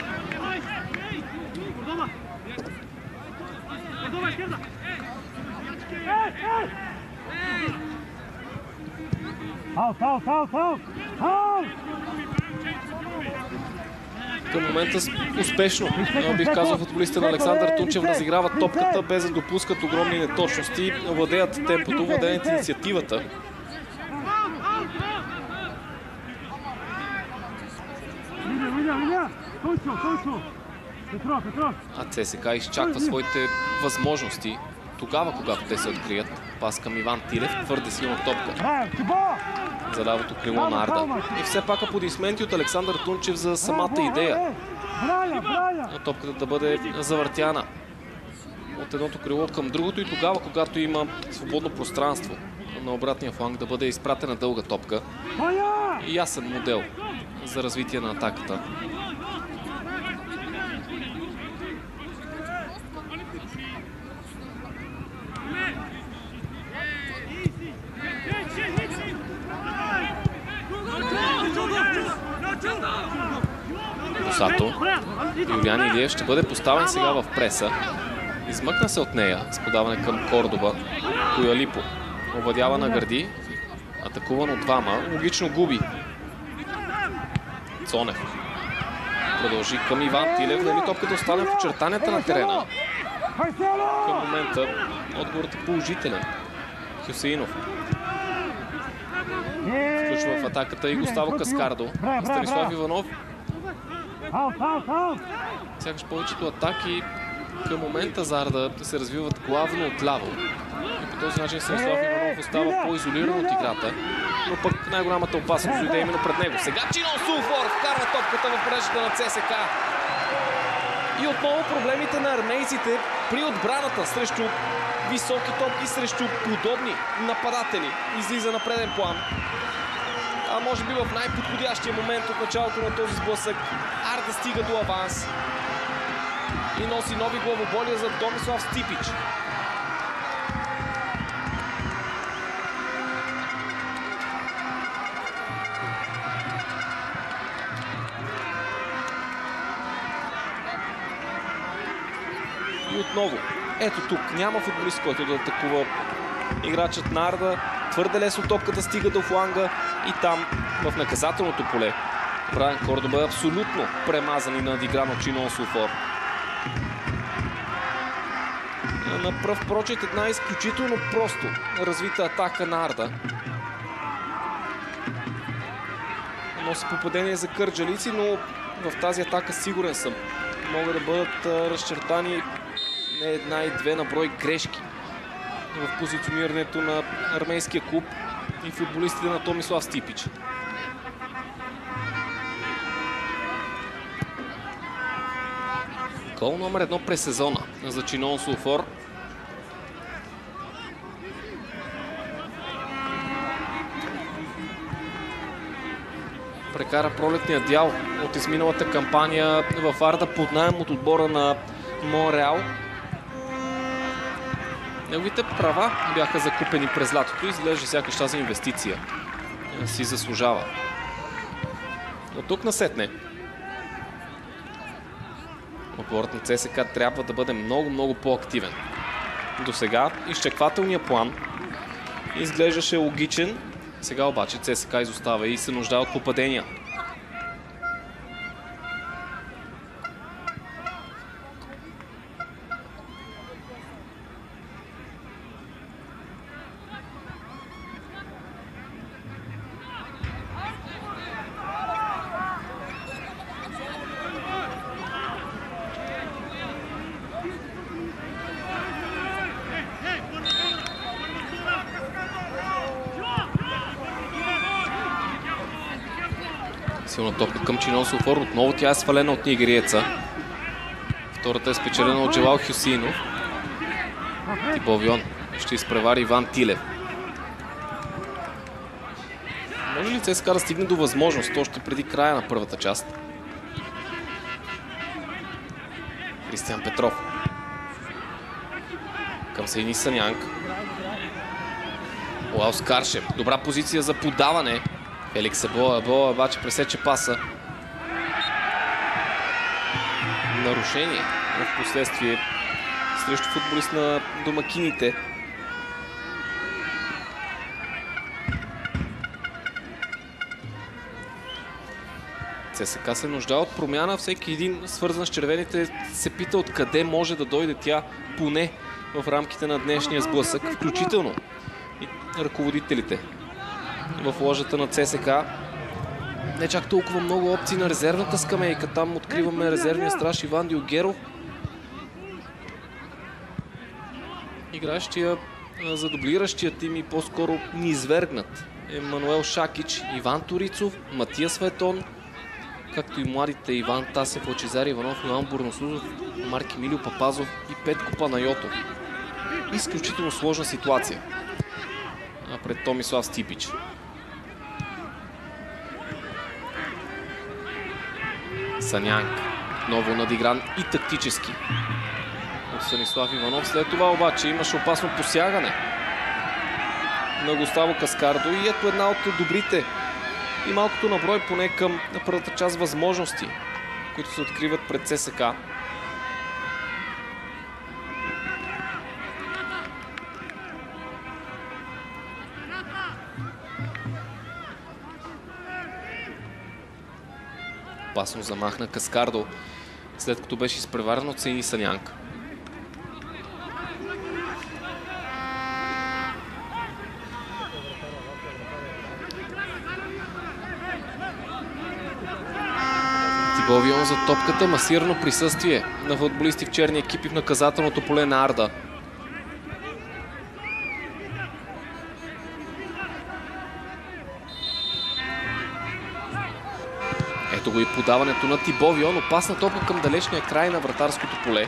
Към момента успешно, бих казал, футболистите на Александър Тунчев разиграват топката без да допускат огромни неточности, владеят темпото, владеят инициативата. А ЦСКА изчаква своите възможности тогава, когато те се открият. Пас към Иван Тилев, твърде силна топка за лявото крило на Арда. И все пак аплодисменти от Александър Тунчев за самата идея на топката да бъде завъртяна от едното крило към другото и тогава, когато има свободно пространство на обратния фланг, да бъде изпратена дълга топка. И ясен модел за развитие на атаката. Посато. Юлиан Илиев ще бъде поставен сега в преса. Измъкна се от нея с подаване към Кордоба. Коялипо овладява на гърди. Атакуван от двама. Логично губи. Цонев продължи към Иван Тилев. Дали топката остане в очертанията на терена. Към момента отговорът е положителен. Хюсеинов включва в атаката и Густаво Каскардо. Станислав Иванов. Сякаш повечето атаки към момента за Арда се развиват главно отляво. И по този начин Станислав Иванов остава по-изолиран от играта. Но пък най-голямата опасност дойде именно пред него. Сега Чинон Сулфор вкарва топката в мрежата на ЦСКА. И отново проблемите на армейците при отбраната срещу високи топки, срещу подобни нападатели. Излиза на преден план. А може би в най-подходящия момент от началото на този сблъсък Арда стига до аванс и носи нови главоболия за Томислав Стипич. И отново, ето тук, няма футболист, който да атакува играчът на Арда. Твърде лесно топката стига до фланга и там, в наказателното поле, Брайан Кордоба е абсолютно премазан и надигран от Чинон Сулфор. На пръв прочит една изключително просто развита атака на Арда. Носи попадение за кърджалици, но в тази атака сигурен съм могат да бъдат разчертани не една и две на брой грешки в позиционирането на армейския клуб и футболистите на Томислав Стипич. Гол номер 1 през сезона за Чинон Сулфор. Прекара пролетния дял от изминалата кампания в Арда под наем от отбора на Монреал. Неговите права бяха закупени през лятото и изглежда сякаш тази инвестиция си заслужава. От тук насетне отборът на ЦСКА трябва да бъде много по-активен. До сега изчаквателният план изглеждаше логичен. Сега обаче ЦСКА изостава и се нуждае от попадения. Силна топка към Чинон Сулфор. Отново тя е свалена от нигериеца. Втората е спечелена от Джелал Хюсеинов. Тибовион ще изпревари Иван Тилев. Може ли ЦСКА да стигне до възможност още преди края на първата част? Кристиан Петров. Към Сейни Санянк. Лаус Каршев. Добра позиция за подаване. Феликс Ебоа обаче пресече паса. Нарушение в последствие срещу футболист на домакините. ЦСКА се нуждае от промяна. Всеки един свързан с червените се пита откъде може да дойде тя, поне в рамките на днешния сблъсък, включително и ръководителите в ложата на ЦСКА. Не чак толкова много опции на резервната скамейка. Там откриваме резервния страж Иван Дилгеров. Игращия за дублиращия тим и по-скоро ни извергнат Емануел Шакич, Иван Торицов, Матия Светон, както и младите Иван Тасев, Лъчезар Иванов, Йоан Бурносузов, Марк Емилио Папазов и Петко Панайотов. Изключително сложна ситуация пред Томислав Стипич. Санянк. Ново надигран и тактически от Станислав Иванов. След това обаче имаше опасно посягане на Густаво Каскардо и ето една от добрите и малкото наброй поне към първата част възможности, които се откриват пред ЦСКА. Опасно замахна Каскардо, след като беше изпреварен от Сейни Санянк. Тибовион за топката, масирано присъствие на футболисти в черни екипи в наказателното поле на Арда. Ето го и подаването на Тибовион. Опасна топка към далечния край на вратарското поле.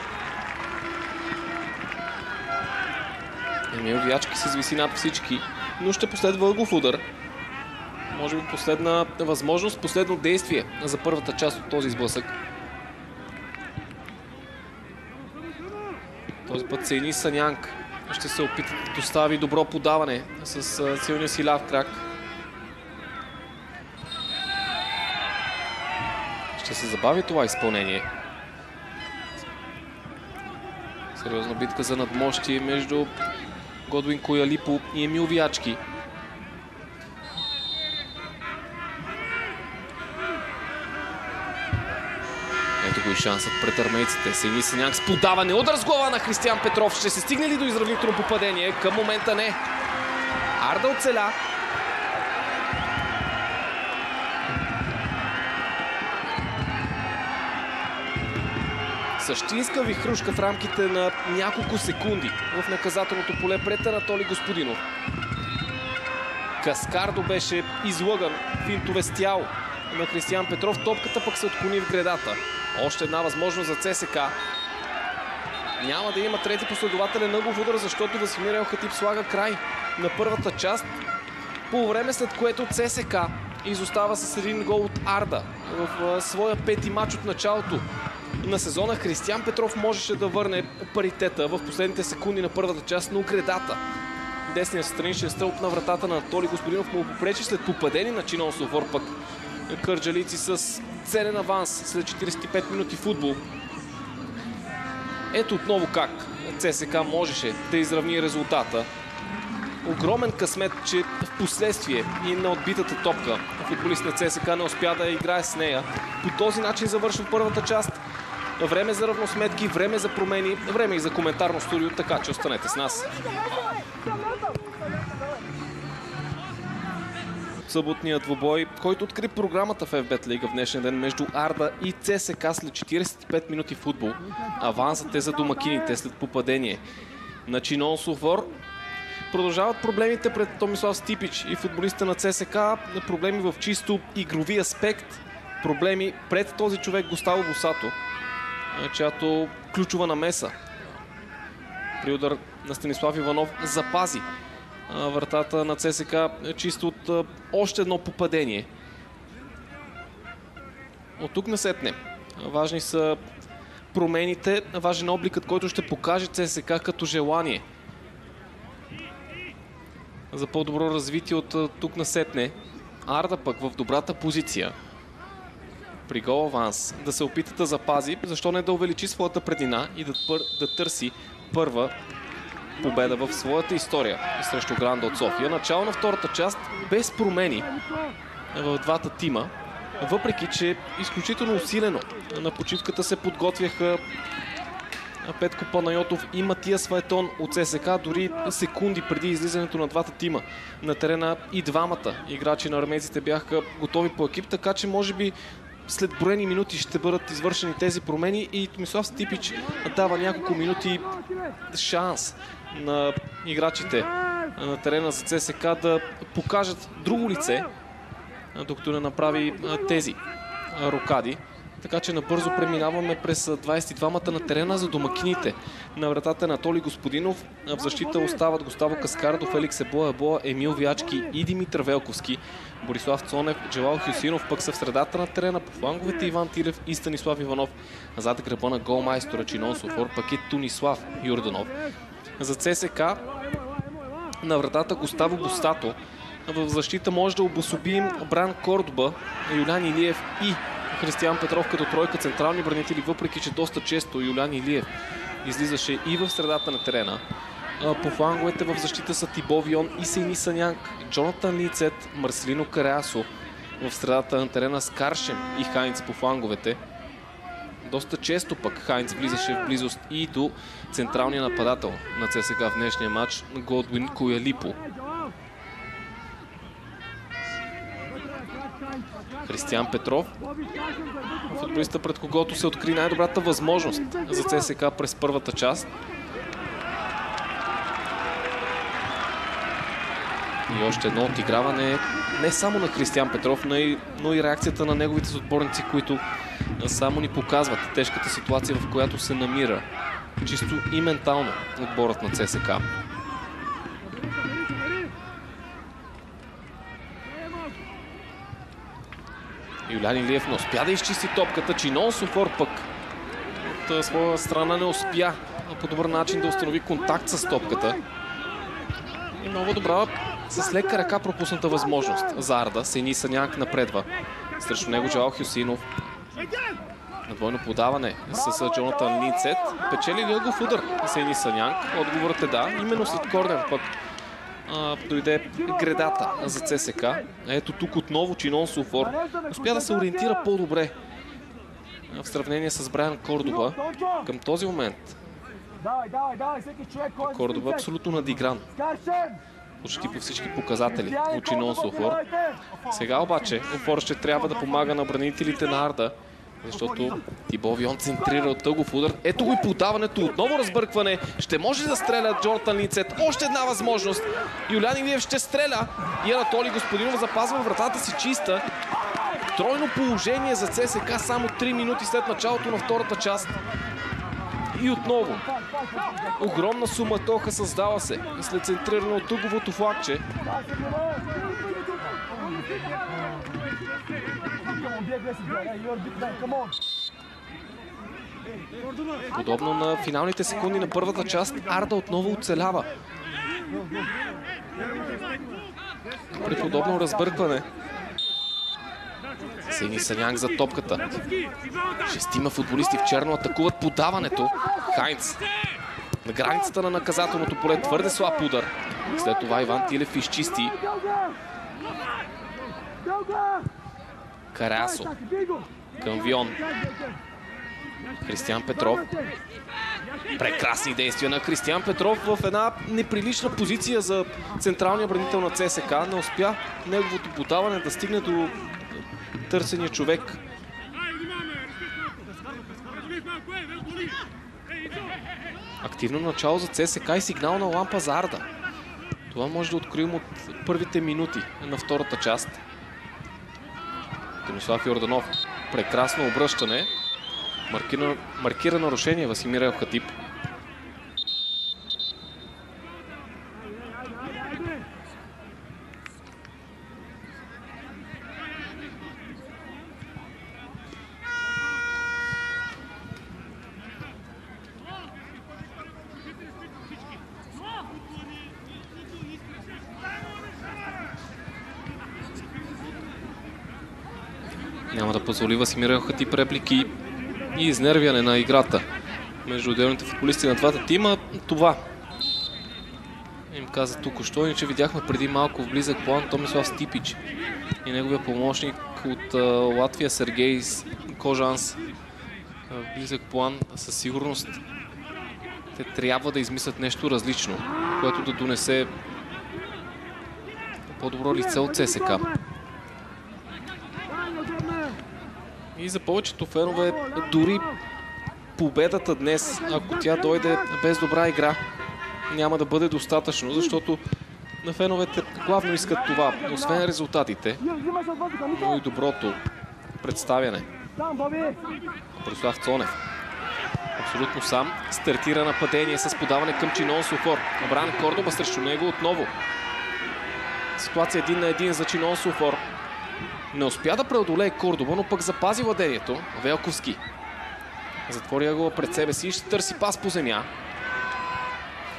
Емил Вячки се извиси над всички, но ще последва ъглов удар. Може би последна възможност, последно действие за първата част от този сблъсък. Този път Сейни Санянк ще се опита да достави добро подаване с силния си ляв крак. Ще се забави това изпълнение. Сериозна битка за надмощие между Годуин Коялипо и Емил Вячки. Ето го и шансът пред армейците. Сейни Санянк с подаване. Удар с глава на Християн Петров. Ще се стигне ли до изравнително попадение? Към момента не. Арда оцеля. Същинска вихрушка в рамките на няколко секунди в наказателното поле пред Анатолий Господинов. Каскардо беше излъган, финтове с тяло на Християн Петров. Топката пък се отклони в гредата. Още една възможност за ЦСК. Няма да има трети последователен ъглов удар, защото Васимир Елхатип слага край на първата част, по време след което ЦСК изостава с един гол от Арда в своя пети матч от началото на сезона. Християн Петров можеше да върне паритета в последните секунди на първата част, но гредата, десният страничен стълб на вратата на Анатолий Господинов, му попречи след попадение на Чинон Софор. Пък кърджалийци с ценен аванс след 45 минути футбол. Ето отново как ЦСК можеше да изравни резултата. Огромен късмет, че в последствие и на отбитата топка футболист на ЦСК не успя да играе с нея. По този начин завършва първата част. Време за равносметки, време за промени, време и за коментарно студио, така че останете с нас. Съботният двубой, който откри програмата в FBet Лига в днешния ден между Арда и ЦСК след 45 минути футбол. Авансът е за домакините след попадение на Чинон Софор. Продължават проблемите пред Томислав Стипич и футболиста на ЦСК. Проблеми в чисто игрови аспект. Проблеми пред този човек Густаво Босато, чиято ключова намеса при удар на Станислав Иванов запази вратата на ЦСК чисто от още едно попадение. От тук насетне важни са промените, важен обликът, който ще покаже ЦСК като желание за по-добро развитие от тук насетне. Арда пък в добрата позиция при гол аванс да се опита да запази, защо не да увеличи своята преднина и да търси първа победа в своята история срещу Гранда от София. Начало на втората част без промени в двата тима, въпреки че изключително усилено на почивката се подготвяха Петко Панайотов и Матия Свайтон от ЦСК. Дори секунди преди излизането на двата тима на терена и двамата играчи на армейците бяха готови по екип, така че може би след броени минути ще бъдат извършени тези промени и Томислав Стипич дава няколко минути шанс на играчите на терена за ЦСК да покажат друго лице, докато не направи тези рокади. Така че набързо преминаваме през 22-мата на терена за домакините. На вратата Анатолий Господинов. В защита остават Густаво Каскардо, Феликс Ебоя, Емил Вячки и Димитър Велковски. Борислав Цонев, Джелал Хюсинов пък са в средата на терена, по фланговете Иван Тилев и Станислав Иванов. Зад гръба на голмайстора Чинон Софор пък е Тунислав Юрданов. За ЦСК на вратата Густаво Босато. В защита може да обособим Бран Кордоба, Юлян Илиев и Християн Петров като тройка централни бранители, въпреки че доста често Юлян Илиев излизаше и в средата на терена. По фланговете в защита са Тибовион и Сейни Санянк, Джонатан Лицет, Марселино Кареасо. В средата на терена с Каршем и Хайнц по фланговете. Доста често пък Хайнц влизаше в близост и до централния нападател на ЦСК в днешния матч Годуин Коялипо. Християн Петров футболиста, пред когото се откри най-добрата възможност за ЦСКА през първата част. И още едно отиграване не само на Християн Петров, но и реакцията на неговите отборници, които само ни показват тежката ситуация, в която се намира чисто и ментално отборът на ЦСКА. Юлян Илиев не успя да изчисти топката. Чинон Софор пък от своя страна не успя по добър начин да установи контакт с топката. И много добра с лека ръка пропусната възможност за Арда. Сени Санянк напредва. Срещу него Джалал Хюсинов. Надвойно подаване с Джонатан Ницет. Печели ли ъгов удар Сени Санянк? Отговорът е да. Именно след корнер пък дойде гредата за ЦСКА. Ето тук отново Чинон Софор успя да се ориентира по-добре в сравнение с Брайан Кордоба. Към този момент Кордоба абсолютно надигран почти по всички показатели от Чинон Софор. Сега обаче Софор ще трябва да помага на бранителите на Арда, защото Тибо Вион центрира от ъгов удар. Ето го и подаването, отново разбъркване. Ще може да стреля Джонатан Ницет. Още една възможност. Юлян Илиев ще стреля и Анатолий Господинов запазва вратата си чиста. Тройно положение за ЦСКА само 3 минути след началото на втората част. И отново огромна суматоха създава се след центриране от ъговото флагче. Подобно на финалните секунди на първата част, Арда отново оцелява. При подобно разбъркване Сени Санянк за топката. Шестима футболисти в черно атакуват подаването. Хайнц на границата на наказателното поле. Твърде слаб удар. След това Иван Тилев изчисти. Карасо към Вион. Християн Петров. Прекрасни действия на Християн Петров в една неприлична позиция за централния бранител на ЦСКА. Не успя неговото подаване да стигне до търсения човек. Активно начало за ЦСКА и сигнална лампа за Арда. Това може да откроим от първите минути на втората част. Томислав Йорданов. Прекрасно обръщане. Маркира нарушение Васимир Елхатип. Няма да позволи Васимир Елхатип реплики и изнервяне на играта между отделните футболисти на двата тима. Това им каза току-що, иначе видяхме преди малко в близък план Томислав Стипич и неговия помощник от Латвия Сергей Кожанс. В близък план със сигурност те трябва да измислят нещо различно, което да донесе по-добро лице от ЦСКА. И за повечето фенове дори победата днес, ако тя дойде без добра игра, няма да бъде достатъчно, защото на феновете главно искат това, освен резултатите, но и доброто представяне. Борислав Цонев абсолютно сам стартира нападение с подаване към Чинон Софор. Брайан Кордоба срещу него отново. Ситуация 1 на 1 за Чинон Софор. Не успя да преодолее Кордоба, но пък запази владението. Велковски затвори ъгъла пред себе си и ще търси пас по земя.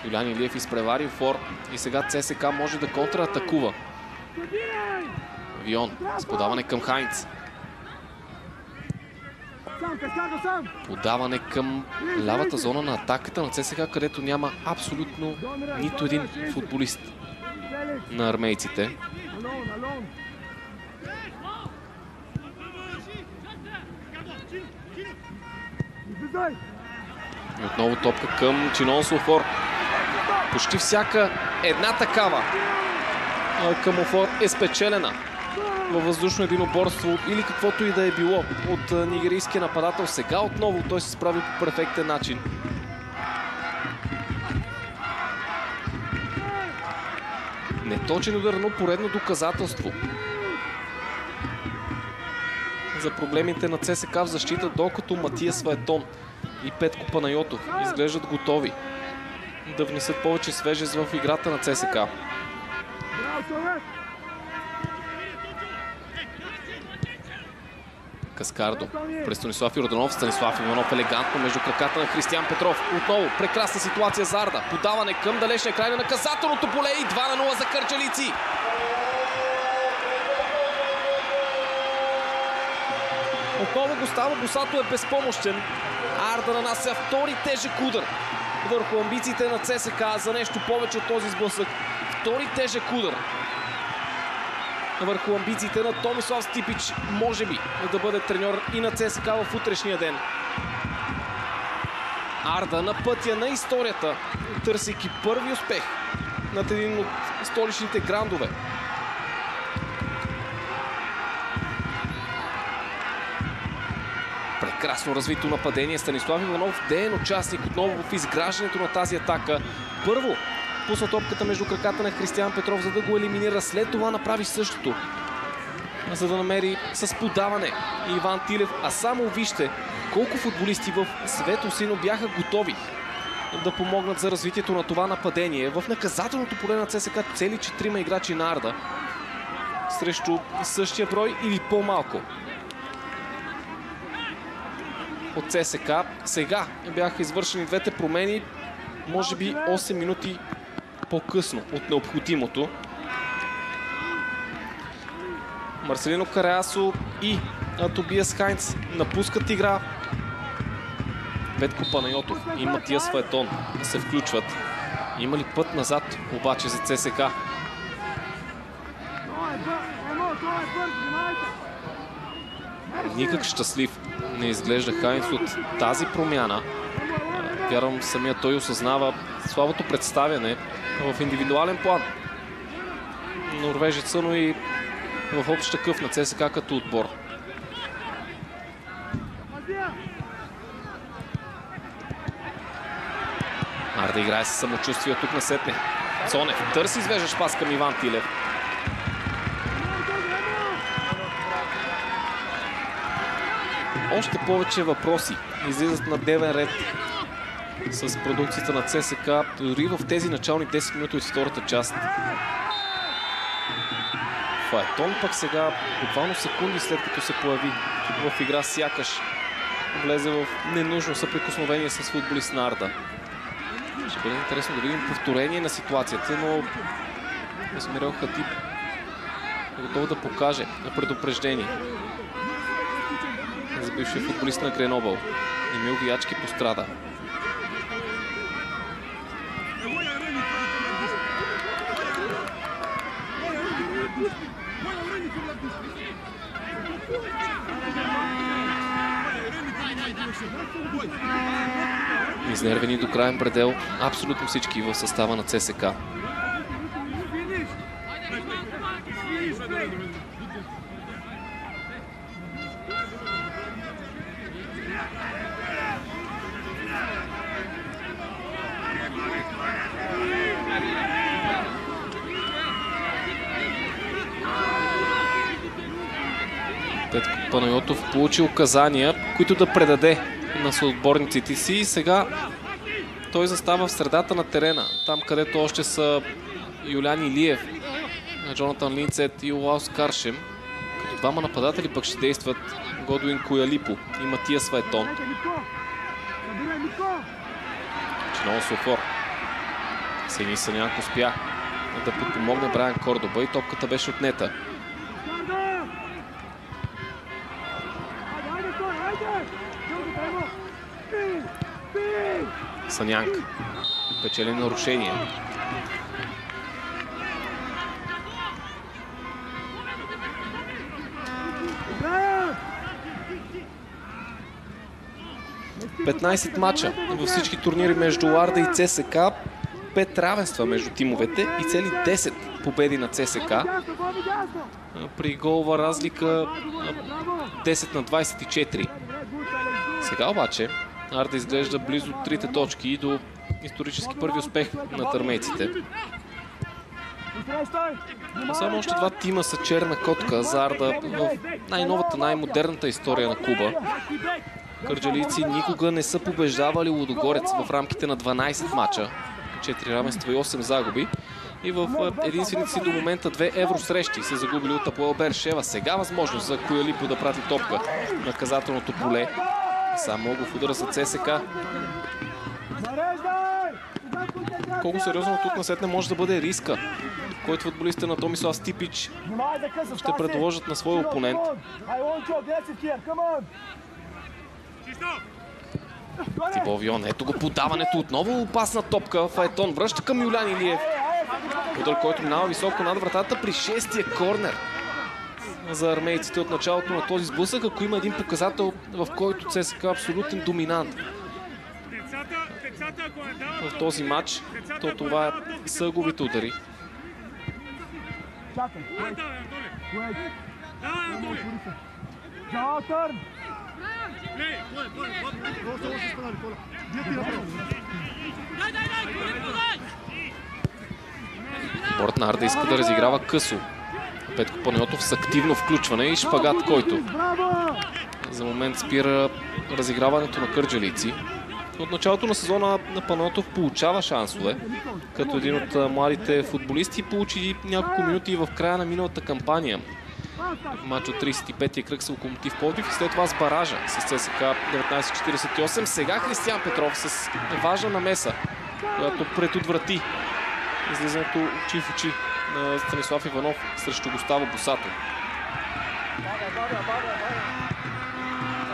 Юлян Илиев изпревари Фор и сега ЦСКА може да контратакува. Вион с подаване към Хайнц. Подаване към лявата зона на атаката на ЦСКА, където няма абсолютно нито един футболист на армейците. И отново топка към Чинон Софор. Почти всяка една такава към Офор е спечелена във въздушно единоборство или каквото и да е било от нигерийския нападател. Сега отново той се справи по перфектен начин. Неточен удар, но поредно доказателство за проблемите на ЦСК в защита, докато Матия Светон и Петко Панайотов изглеждат готови да внесат повече свежест в играта на ЦСК. Каскардо през Станислав Йорданов. Станислав Иванов елегантно между краката на Християн Петров. Отново прекрасна ситуация за Арда. Подаване към далечния край на наказателното поле и 2-0 за кърджалийци. Отново Густаво Босато е безпомощен. Арда нанася втори тежък удар върху амбициите на ЦСК за нещо повече от този сблъсък. Втори тежък удар върху амбициите на Томислав Стипич, може би да бъде треньор и на ЦСКА в утрешния ден. Арда на пътя на историята, търсейки първи успех над един от столичните грандове. Прекрасно развито нападение. Станислав Иванов деен участник отново в изграждането на тази атака. Първо пусна топката между краката на Християн Петров, за да го елиминира. След това направи същото, за да намери с подаване Иван Тилев. А само вижте колко футболисти в Светлосино бяха готови да помогнат за развитието на това нападение. В наказателното поле на ЦСКА цели 4 играчи на Арда срещу същия брой или по-малко от ЦСКА. Сега бяха извършени двете промени, може би 8 минути по-късно от необходимото. Марселино Караясо и Тобиас Хайнц напускат игра. Петко Панайотов и Матия Светон се включват. Има ли път назад обаче за ЦСКА? Никак щастлив не изглежда Хайнц от тази промяна. Вярвам, самия той осъзнава слабото представяне в индивидуален план норвежеца, но и в общ такъв на ЦСКА като отбор. Арда играе с самочувствие тук насетне. Цонев търси извеждащ пас към Иван Тилев. Още повече въпроси излизат на дневен ред с продукцията на ЦСКА, дори в тези начални 10 минути от втората част. Фаетон пък сега, буквално секунди след като се появи в игра, сякаш влезе в ненужно съприкосновение с футболист на Арда. Ще бъде интересно да видим повторение на ситуацията, но Есмирел Хатиб е готов да покаже на предупреждение за бившия футболист на Гренобъл. Емил Виячки пострада. Изнервени до краен предел абсолютно всички в състава на ЦСКА. Петко Панайотов получи указания, които да предаде на съотборниците си, и сега той застава в средата на терена, там където още са Юлян Илиев, Джонатан Линцет и Олаус Каршем. Като двама нападатели пък ще действат Годуин Коялипо и Матия Светон. Чиново Софор. Сени Санянко успя да подпомогне Брайан Кордоба и топката беше отнета. Санянк печели нарушение. Петнайсет мача във всички турнири между Арда и ЦСКА, 5 равенства между тимовете и цели 10 победи на ЦСК. При голова разлика 10-24. Сега обаче Арда изглежда близо 3 точки и до исторически първи успех на армейците. Само още 2 тима са черна котка за Арда в най-новата, най-модерната история на клуба. Кърджалийци никога не са побеждавали Лудогорец в рамките на 12 мача. 4 равенства и 8 загуби. И в единствените си до момента 2 евросрещи са загубили от Апоел Бершева. Сега възможност за Куялипо да прати топка в наказателното поле. Само в удара за ЦСК. Колко сериозно тук насетне може да бъде риска, който футболистите на Томислав Стипич ще предложат на своя опонент. Тибо Вион, ето го подаването, отново опасна топка. Фаетон връща към Юлян Илиев. Удар, който минава високо над вратата при 6-тия корнер за армейците от началото на този сблъсък, ако има един показател, в който ЦСКА е абсолютен доминант в този матч, то това са губите удари. Борт на Арда иска да разиграва късо. Петко Панайотов с активно включване и шпагат, който за момент спира разиграването на кърджалийци. От началото на сезона на Панайотов получава шансове, като един от младите футболисти получи няколко минути в края на миналата кампания. В матч от 35-я кръг с Локомотив Пловдив и след това с баража с ЦСКА 1948. Сега Християн Петров с важна намеса, която предотврати излизането очи в очи на Станислав Иванов срещу Густаво Босато.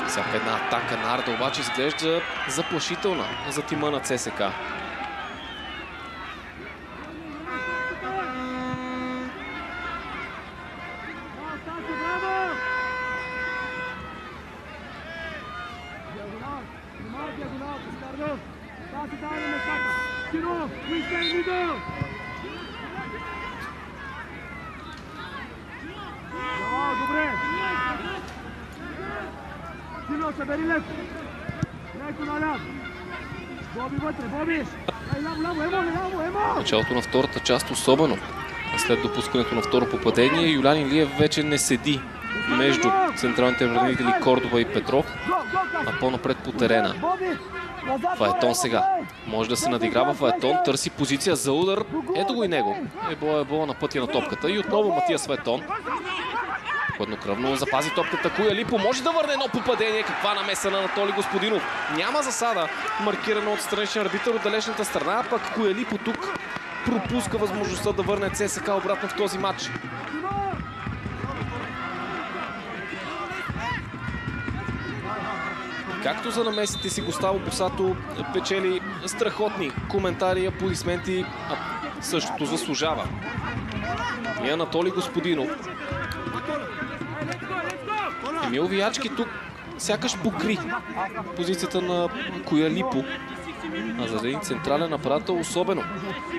Всяка една атака на Арда обаче изглежда заплашителна за тима на ЦСКА. Началото на втората част особено. След допускането на второ попадение, Юлян Илиев вече не седи между централните бранители Кордова и Петров, а по-напред по терена. Фаетон сега. Може да се надиграва Фаетон, търси позиция за удар. Ето го и него. Ебола на пътя на топката. И отново Матиас Фаетон. Хладнокръвно запази топката Куялипо. Може да върне едно попадение. Каква намеса на Анатолий Господинов. Няма засада. Маркирано от страничен арбитър от далечната страна. Пък Куялипо тук пропуска възможността да върне ЦСКА обратно в този матч. Както за намесите си, Густаво Босато печели страхотни коментари и аплодисменти, а същото заслужава и Анатолий Господинов. Емил Виячки тук сякаш покри позицията на Куялипо, а за един централен нападател особено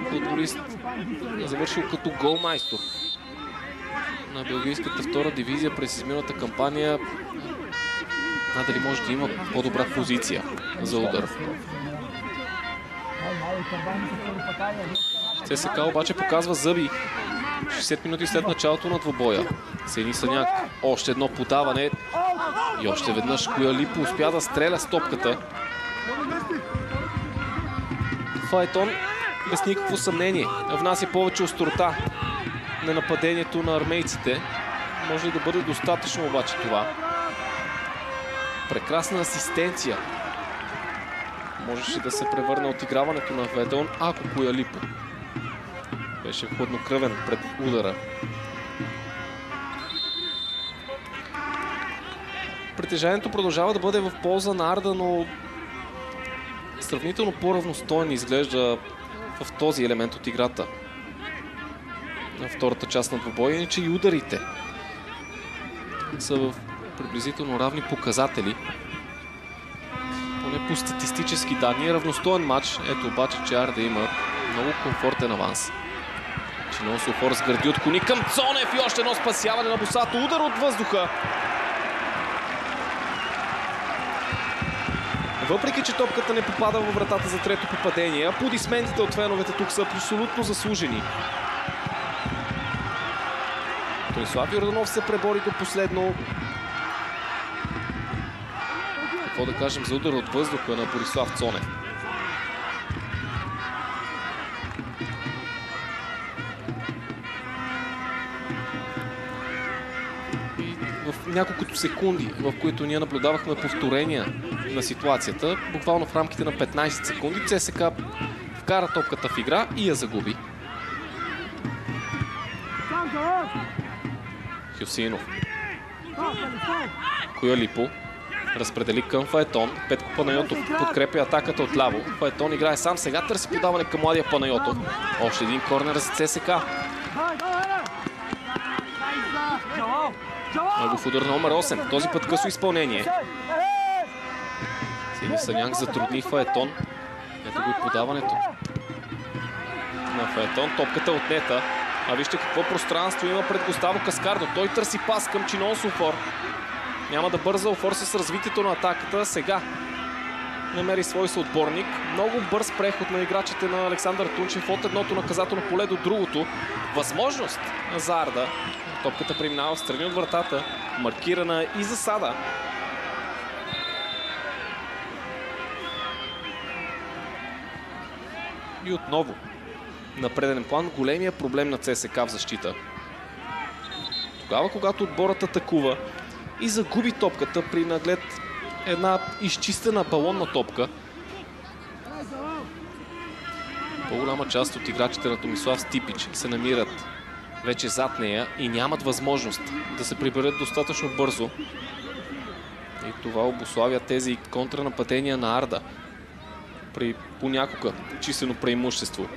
футболист завършил като голмайстор на белгийската втора дивизия през изминалата кампания. Надали може да има по-добра позиция за удар. ЦСКА обаче показва зъби 60 минути след началото на двобоя. Сени Саняк, още едно подаване и още веднъж Куялипо успя да стреля с топката. Фаетон без никакво съмнение внася повече острота на нападението на армейците. Може да бъде достатъчно обаче това. Прекрасна асистенция можеше да се превърне отиграването на Фаетон, ако Куялипо беше хладнокръвен пред удара. Притежанието продължава да бъде в полза на Арда, но сравнително по-равностоен изглежда в този елемент от играта. На втората част на двубоя, иначе и ударите са в приблизително равни показатели. Поне по статистически данни. Равностоен матч. Ето обаче, че Арда има много комфортен аванс. Чинон Софор сгради от кони към Цонев и още едно спасяване на Босато. Удар от въздуха. Въпреки че топката не попада във вратата за трето попадение, аплодисментите от феновете тук са абсолютно заслужени. Тонислав Йорданов се пребори до последно. Какво да кажем за удар от въздуха на Борислав Цонев? И в няколкото секунди, в които ние наблюдавахме повторения на ситуацията, буквално в рамките на 15 секунди, ЦСК вкара топката в игра и я загуби. Хюсеинов. Коялипо разпредели към Фаетон. Петко Панайотов подкрепя атаката отляво. Фаетон играе сам. Сега търси подаване към младия Панайотов. Още един корнер за ЦСК. Магов удар номер 8. Този път късо изпълнение. Сини Саняк затрудни Фаетон. Ето го и подаването на Фаетон. Топката отнета. А вижте какво пространство има пред Густаво Каскардо. Той търси пас към Чинон Софор. Няма да бърза Офор с развитието на атаката. Сега намери свой съотборник. Много бърз преход на играчите на Александър Тунчев от едното наказателно поле до другото. Възможност за Арда. Топката преминава в страни от вратата. Маркирана и засада. И отново на преден план големия проблем на ЦСК в защита. Тогава, когато отборът атакува и загуби топката при наглед една изчистена балонна топка, по-голяма част от играчите на Томислав Стипич се намират вече зад нея и нямат възможност да се приберат достатъчно бързо. И това обуславя тези контранападения на Арда при понякога числено преимущество.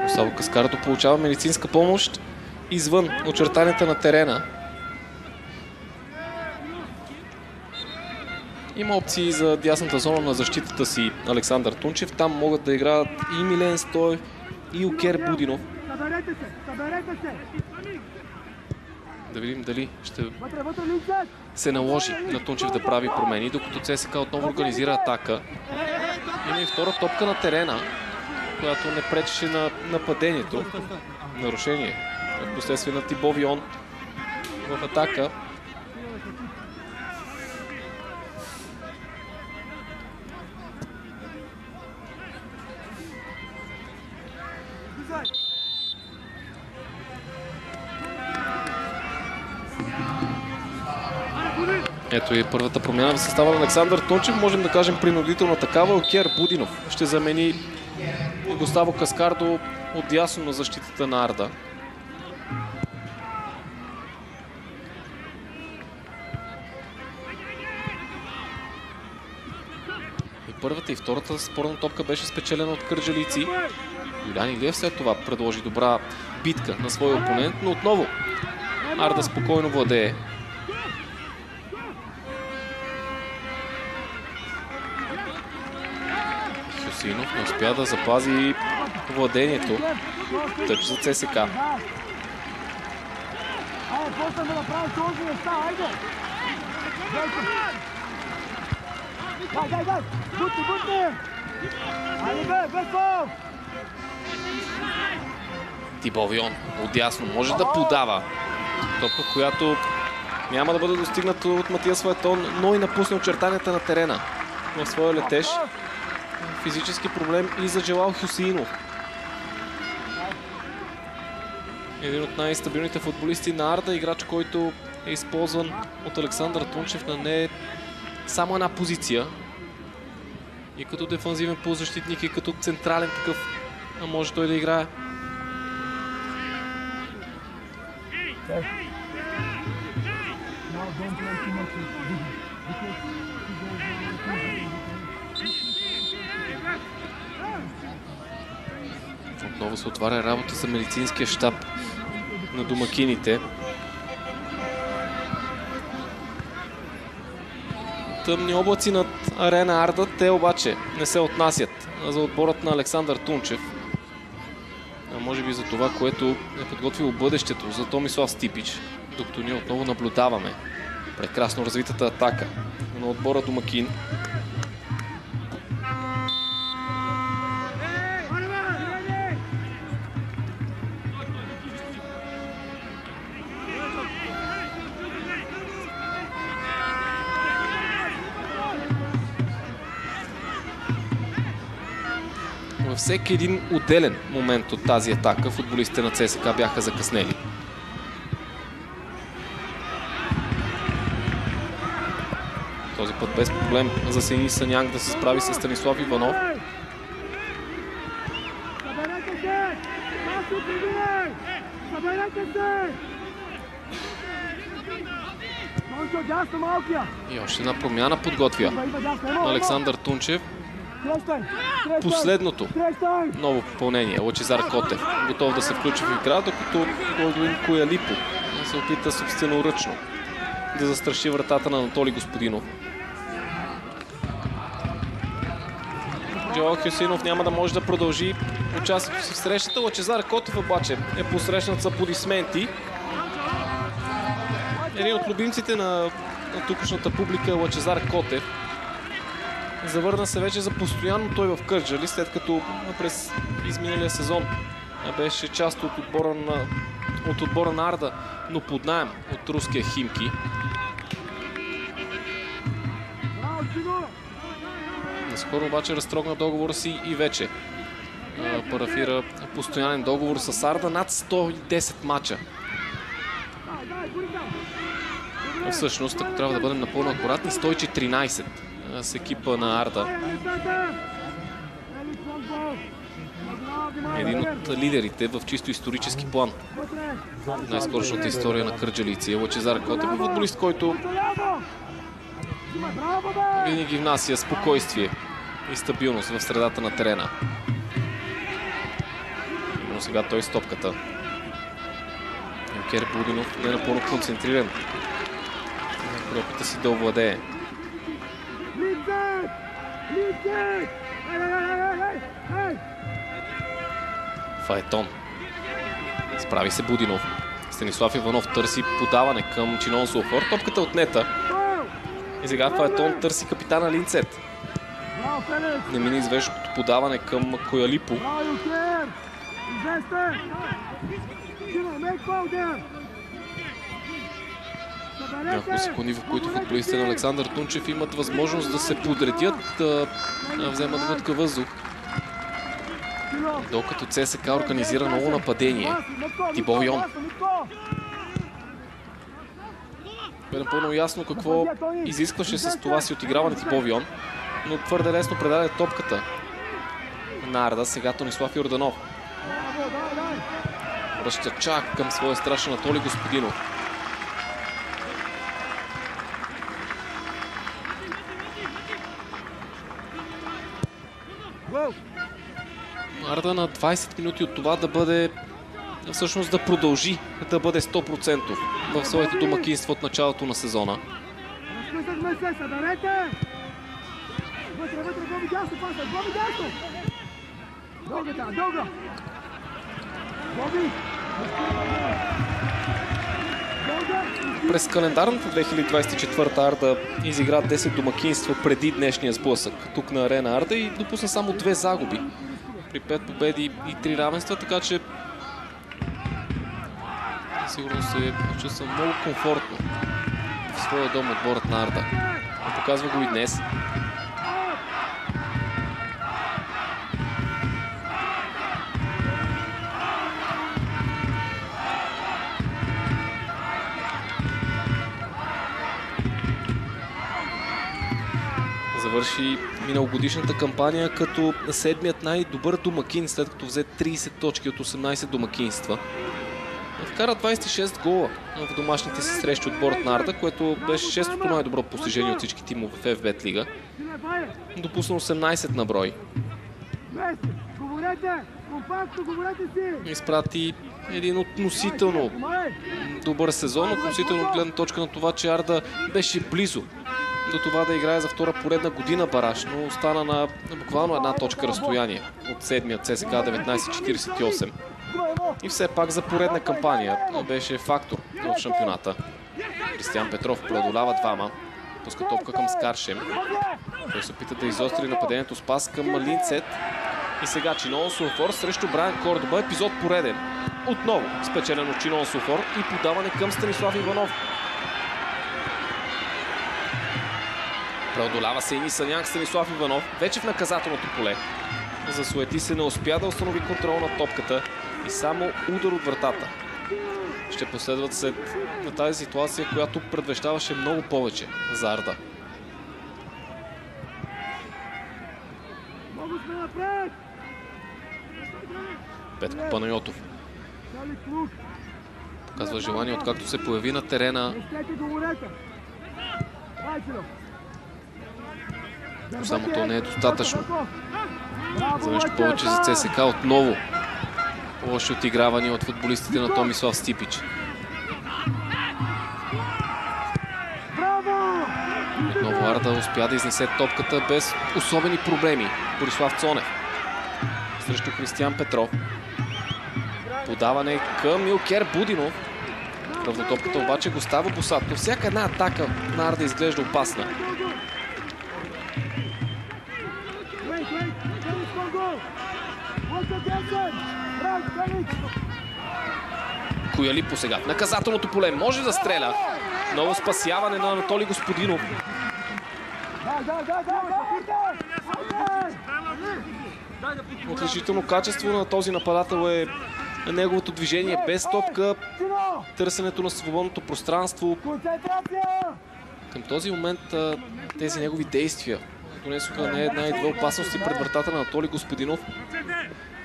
Густаво Каскардо получава медицинска помощ извън очертанията на терена. Има опции за дясната зона на защитата си Александър Тунчев. Там могат да играят и Милен Стоев, и Окер Будинов. Да видим дали ще се наложи на Тунчев да прави промени, докато ЦСКА отново организира атака. Има и втора топка на терена, която не пречеше на нападението. Нарушение в последствие на Тибо Вион в атака. Ето и първата промяна в състава на Александър Тунчев. Можем да кажем принудителна такава. Окер Будинов ще замени Густаво Каскардо отдясно на защитата на Арда. И първата и втората спорна топка беше спечелена от кърджалийци. Юлян Илиев след това предложи добра битка на своя опонент, но отново Арда спокойно владее. Хюсеинов не успя да запази владението. Тъч за ЦСК. Тибо Вион отдясно може да подава. Топка, която няма да бъде достигната от Матиас Фаетон, но и напусне очертанията на терена в своя летеж. Физически проблем и за Джелал Хюсеинов. Един от най-стабилните футболисти на Арда, играч, който е използван от Александър Тунчев на не само една позиция. И като дефанзивен полузащитник, и като централен такъв, а може той да играе. Отново се отваря работа за медицинския щаб на домакините. Тъмни облаци над Арена Арда, те обаче не се отнасят за отборът на Александър Тунчев. А може би за това, което е подготвило бъдещето за Томислав Стипич, докато ние отново наблюдаваме прекрасно развитата атака на отбора домакин. Във всеки един отделен момент от тази атака футболистите на ЦСКА бяха закъснели. Този път без проблем за Сини Санянг да се справи с Станислав Иванов. И още една промяна подготвя Александър Тунчев. Последното ново попълнение. Лъчезар Котев готов да се включи в игра, докато Голдуин Коялипо се опита собственоръчно да застраши вратата на Анатолий Господинов. Джоел Хюсинов няма да може да продължи участието си в срещата. Лъчезар Котев обаче е посрещнат с аплодисменти. Един от любимците на тукашната публика е Лъчезар Котев. Завърна се вече за постоянно той в Кърджали, след като през изминалия сезон беше част от отбора на Арда, но под наем от руския Химки. Наскоро обаче разтрогна договора си и вече парафира постоянен договор с Арда над 110 мача. Всъщност, ако трябва да бъдем напълно акуратни, 114 с екипа на Арда. Един от лидерите в чисто исторически план. Най-скорошната история на кърджалийци е Лъчезар Котев, футболист, който винаги внася спокойствие и стабилност в средата на терена. Но сега той с топката. Юнкер Будинов не е напълно концентриран. Опита си да овладее. Фаетон. Справи се Будинов. Станислав Иванов търси подаване към Чинон Сулфор. Топката отнета. И сега Фаетон търси капитана Линцет. Не мини извеждащото подаване към Коялипо. Няколко секунди, в които футболистите на Александър Тунчев имат възможност да се подредят, да вземат глътка въздух. Докато ЦСКА организира ново нападение. Тибо Йон. Бе напълно ясно какво изискваше с това си отиграване Тибо Йон, но твърде лесно предаде топката на Арда. Сега Тонислав Йорданов. Връща чак към своя страшен Анатолий Господинов. Арда на 20 минути от това да бъде, всъщност да продължи да бъде 100% в своето домакинство от началото на сезона. През календарната 2024 Арда изигра 10 домакинства преди днешния сблъсък тук на Арена Арда и допусна само 2 загуби при 5 победи и 3 равенства, така че сигурно се чувства много комфортно в своя дом отборът на Арда. Показва го и днес. Завърши миналогодишната кампания като седмият най-добър домакин, след като взе 30 точки от 18 домакинства. Вкара 26 гола в домашните си срещи отборът на Арда, което беше 6-то най-добро постижение от всички тимове в FBET лига. Допусна 18 на брой. изпрати един относително добър сезон, относително от гледна точка на това, че Арда беше близо до това да играе за втора поредна година бараж, но остана на буквално една точка разстояние от седмия ЦСКА 1948. И все пак за поредна кампания беше фактор в шампионата. Кристиян Петров преодолява двама, пуска топка към Скаршем. Той се опита да изостри нападението с пас към Линцет. И сега Чинон Сулфор срещу Брайан Кордоба. Епизод пореден. Отново спечелен от Чинон Сулфор и подаване към Станислав Иванов. Преодолява се и Нисаняк. Станислав Иванов вече в наказателното поле. Засуети се, не успя да установи контрол на топката и само удар от вратата ще последват след на тази ситуация, която предвещаваше много повече за Арда. Петко Панайотов показва желание, откакто се появи на терена. Само то не е достатъчно за нещо повече за ЦСКА. Отново лоши отигравания от футболистите на Томислав Стипич. Отново Арда успя да изнесе топката без особени проблеми. Борислав Цонев срещу Кристиян Петров. Подаване към Илкер Будинов. Равнотопката обаче го става босато. Всяка една атака на Арда изглежда опасна. Коялипо сега в наказателното поле може да стреля. Ново спасяване на Анатолий Господинов. Отличително качество на този нападател е неговото движение без топка, търсенето на свободното пространство. Към този момент тези негови действия донесоха не една и две опасности пред вратата на Анатолий Господинов.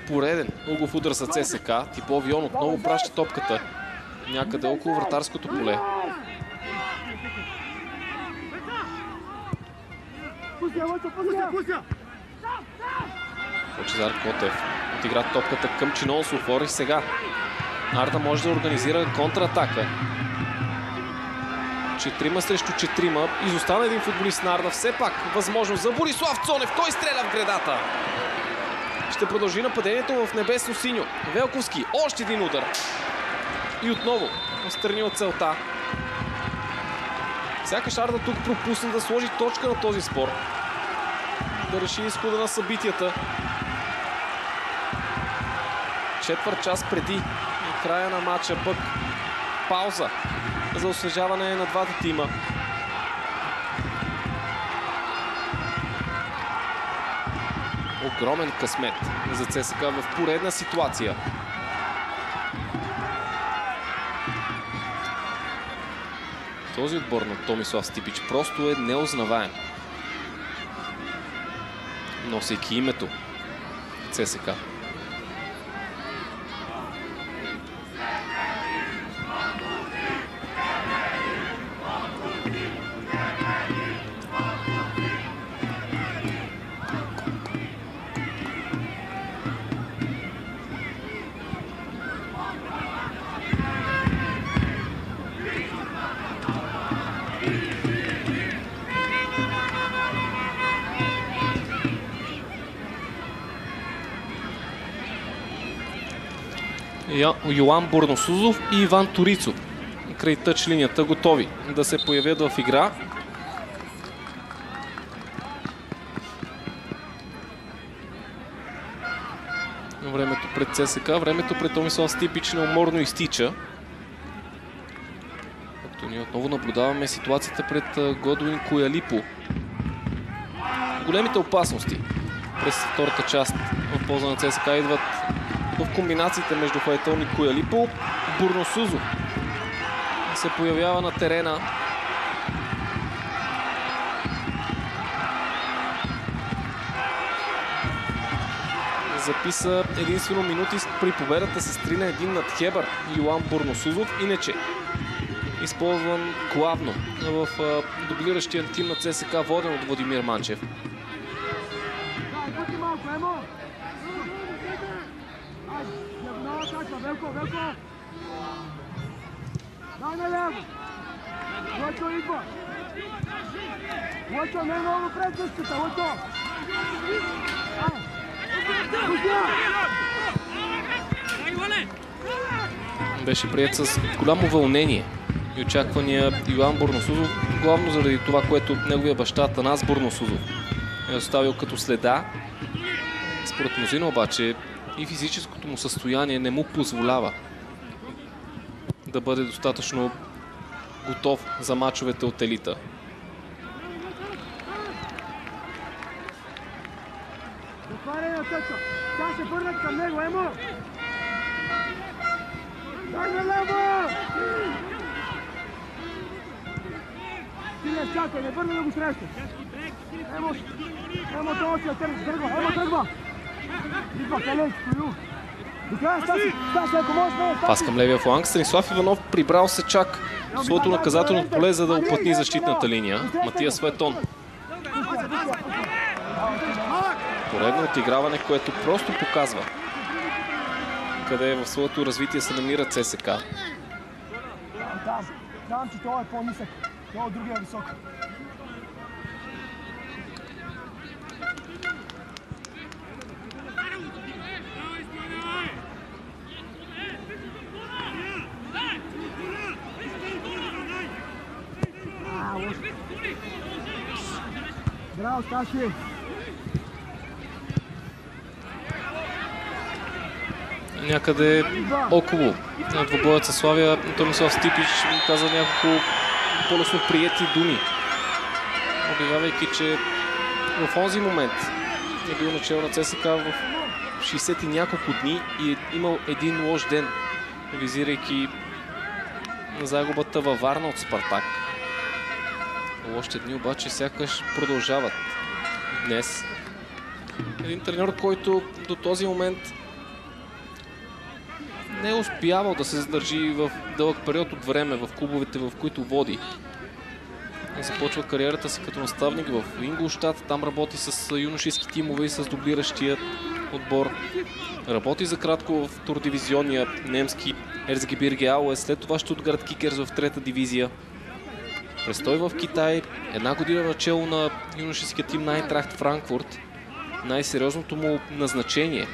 Пореден углов удар за ЦСКА. Типо Вион отново праща топката някъде около вратарското поле. Лъчезар Котев отигра топката към Чинон Сулфор и сега Арда може да организира контратака. 4 срещу 4. Изостана един футболист на Арда. Все пак възможност за Борислав Цонев. Той стреля в гредата. Ще продължи нападението в небесно-синьо. Велковски. Още един удар. И отново отстрани от целта. Сякаш Арда тук пропусна да сложи точка на този спор. Да реши изхода на събитията. Четвърт час преди края на матча, пък пауза за освежаване на двата тима. Огромен късмет за ЦСКА в поредна ситуация. Този отбор на Томислав Стипич просто е неузнаваем. Носейки името ЦСКА. Йоан Борносузов и Иван Торицов край тъч линията готови да се появят в игра. Времето пред ЦСКА, времето пред Томислав Стипич неуморно изтича. Както ние отново наблюдаваме ситуацията пред Годуин Коялипо. Големите опасности през втората част в полза на ЦСКА идват в комбинациите между Файтон и Коялипо. Борносузов се появява на терена. Записа единствено минути при победата с 3-1 над Хебър. Йоан Борносузов, иначе използван главно в дублиращия тим на ЦСКА, воден от Владимир Манчев. Велко! Дай наляво! Лъчо идва! Лъчо, не много пред къщата, Лъчо! Беше приет с голямо вълнение и очаквания Йоан Борносузов, главно заради това, което неговия баща Атанас Борносузов е оставил като следа. Според мнозина обаче и физическото му състояние не му позволява да бъде достатъчно готов за мачовете от елита. Затваряй на Цецо! Тя се върнат към него, Емо! Дай наляво! Ти не чакай, не върна да го срещаш! Емо, това си отърни, тръгва! Идва, Кален, стою! Стаси, ако можеш, Пас към левия фланг. Станислав Иванов прибрал се чак в своето наказателно поле, за да оплътни защитната линия. Матия Светон. Поредно отиграване, което просто показва къде в своето развитие се намира ЦСКА. Знам, че това е по-нисък. Това от другия е висок. Браво, Сташи! Някъде около двобоят със Славия, Томислав Стипич каза няколко по-лесно приети думи, обявявайки, че в онзи момент е бил начало на ЦСКА в 60 и няколко дни и е имал един лош ден, визирайки загубата във Варна от Спартак. Лошите дни обаче сякаш продължават днес. Един треньор, който до този момент не е успявал да се задържи в дълъг период от време в клубовете, в които води. Започва кариерата си като наставник в Инголщат. Там работи с юношески тимове и с дублиращия отбор. Работи за кратко в турдивизионния немски Ерцгебирге Ауе. След това Штутгарт Кикерс в трета дивизия. Престой в Китай. Една година начало на юношеския тим на Айнтрахт Франкфурт. Най-сериозното му назначение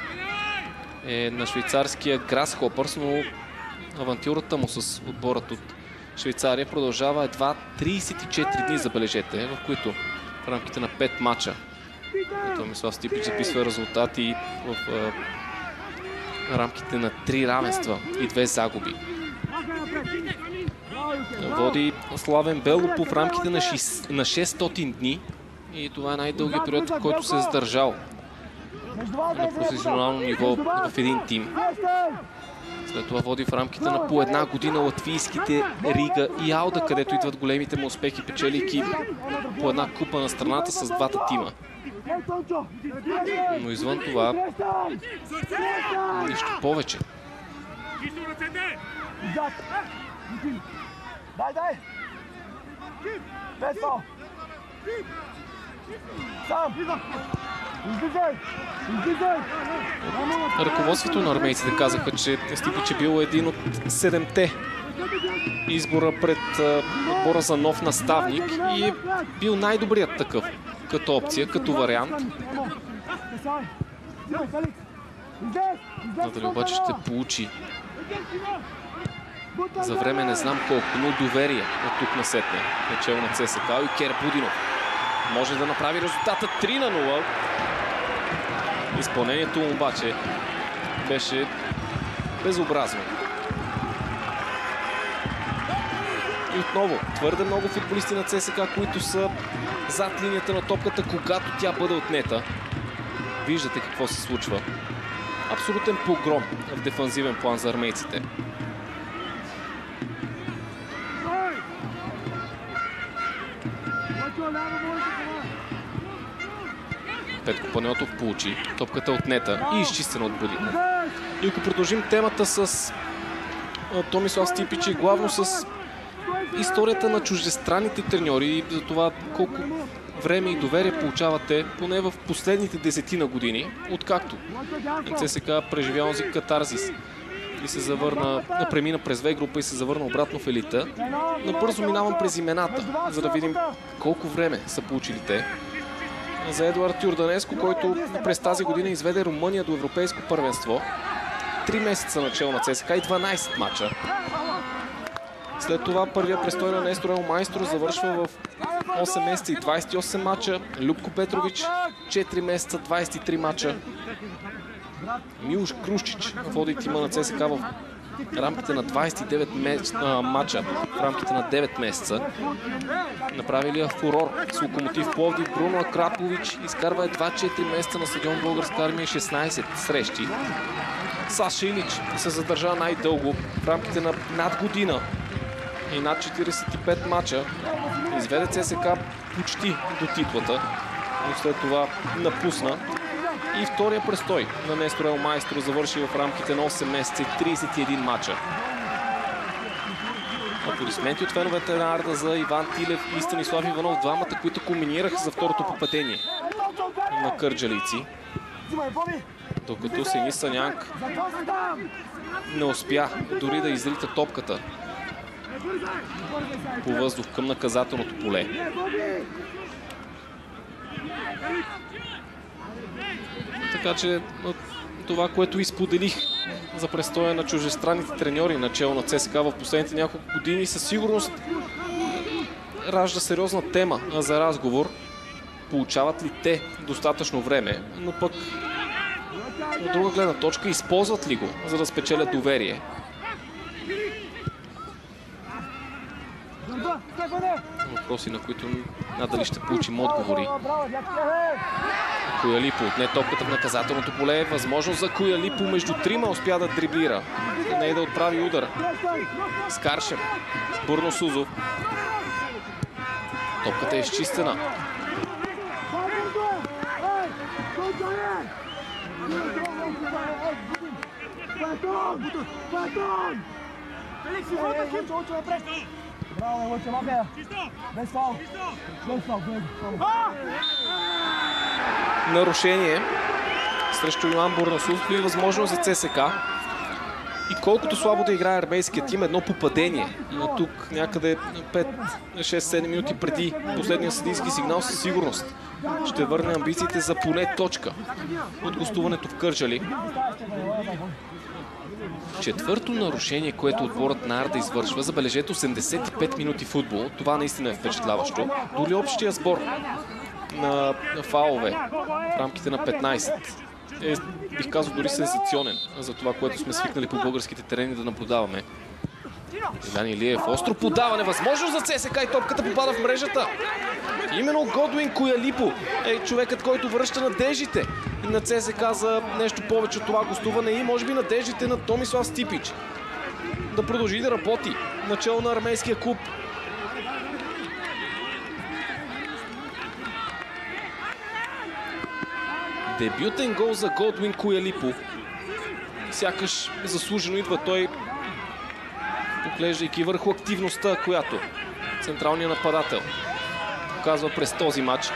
е на швейцарския Грасхопърс, но авантюрата му с отборът от Швейцария продължава едва 34 дни, забележете, в които в рамките на 5 мача Томислав Стипич записва резултати в рамките на 3 равенства и 2 загуби. Води Славен Белопов в рамките на 600 дни и това е най-дългият период, в който се е задържал на професионално ниво в един тим. След това води в рамките на по една година латвийските Рига и Ауда, където идват големите му успехи, печелейки по една купа на страната с двата тима. Но извън това, нищо повече. Дай! Без фал! Сам! Излизай! Ръководството на армейците казаха, че Стипич е бил един от 7-те избора пред отбора за нов наставник и е бил най-добрият такъв като опция, като вариант. Дали обаче ще получи за време не знам колко, но доверие от тук насетне. Начало на ЦСКА и Кер Будинов може да направи резултата 3-0. Изпълнението му обаче беше безобразно. И отново, твърде много футболисти на ЦСКА, които са зад линията на топката, когато тя бъде отнета. Виждате какво се случва. Абсолютен погром в дефанзивен план за армейците. Петко Панайотов получи. Топката отнета и изчистена от Будинов. И ако продължим темата с Томислав Стипич и главно с историята на чуждестранните треньори и за това колко време и доверие получават те, поне в последните 10 години, откакто ЦСКА преживя онзи катарзис и се завърна, премина през В група и се завърна обратно в елита. Набързо минавам през имената, за да видим колко време са получили те. За Едуард Йорданеско, който през тази година изведе Румъния до европейско първенство. 3 месеца начало на ЦСКА и 12 мача. След това първия престой на Нестор Елмайстор завършва в 8 месеца и 28 мача. Любко Петрович 4 месеца, 23 мача. Милош Крушчич води тима на ЦСКА в рамките на 29 мача, в рамките на 9 месеца. Направили фурор с Локомотив Пловдив. Бруно Акрапович изкарва едва 4 месеца на стадион Българска армия, 16 срещи. Саша Илич се задържа най-дълго в рамките на над година и над 45 мача. Изведе ЦСКА почти до титлата, но след това напусна. И втория престой на Нестор Елмайстор завърши в рамките на 8 месеца и 31 мача. Аплодисменти от феновете на Арда за Иван Тилев и Станислав Иванов, двамата, които комбинираха за второто попадение на кърджалийци. Докато Сенис Санянк не успя дори да изрита топката по въздух към наказателното поле. Така че това, което изподелих за престоя на чуждестранните треньори начало на ЦСКА в последните няколко години, със сигурност ражда сериозна тема за разговор. Получават ли те достатъчно време, но пък от друга гледна точка използват ли го, за да спечелят доверие? Въпроси, на които надали ще получим отговори. Коялипо отне топката в наказателното поле. Възможност за Коялипо между трима успя да дриблира. Не да отправи удар. Скаршев. Бурно Сузов. Топката е изчистена. Браво, Лъче, махая! Без фаул! Без фаул, нарушение срещу Йоан Бурнасов и възможност за ЦСКА. И колкото слабо да играе армейският тим, едно попадение. Но тук някъде 5-6-7 минути преди последния съдийски сигнал със сигурност ще върне амбициите за поне точка от гостуването в Кърджали. Четвърто нарушение, което отборът на Арда извършва, забележете, 85 минути футбол. Това наистина е впечатляващо. Дори общия сбор на фалове в рамките на 15 е, бих казал, дори сензационен за това, което сме свикнали по българските терени да наблюдаваме. Илян Илиев, остро подаване, възможност за ЦСКА и топката попада в мрежата. Именно Годуин Коялипо е човекът, който връща надеждите на ЦСКА за нещо повече от това гостуване и може би надеждите на Томислав Стипич да продължи да работи начало на армейския клуб. Дебютен гол за Годуин Коялипо. Сякаш заслужено идва той, поглеждайки върху активността, която централният нападател показва през този матч.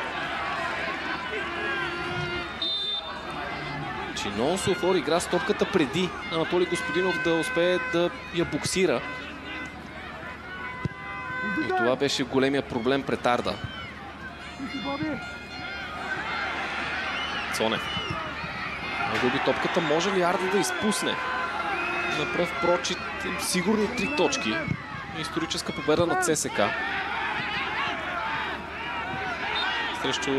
Чинон Софор игра с топката преди Анатолий Господинов да успее да я буксира. И това беше големия проблем пред Арда. Цонев. Губи топката. Може ли Арда да изпусне? На пръв прочит сигурни 3 точки. Историческа победа на ЦСКА. Срещу,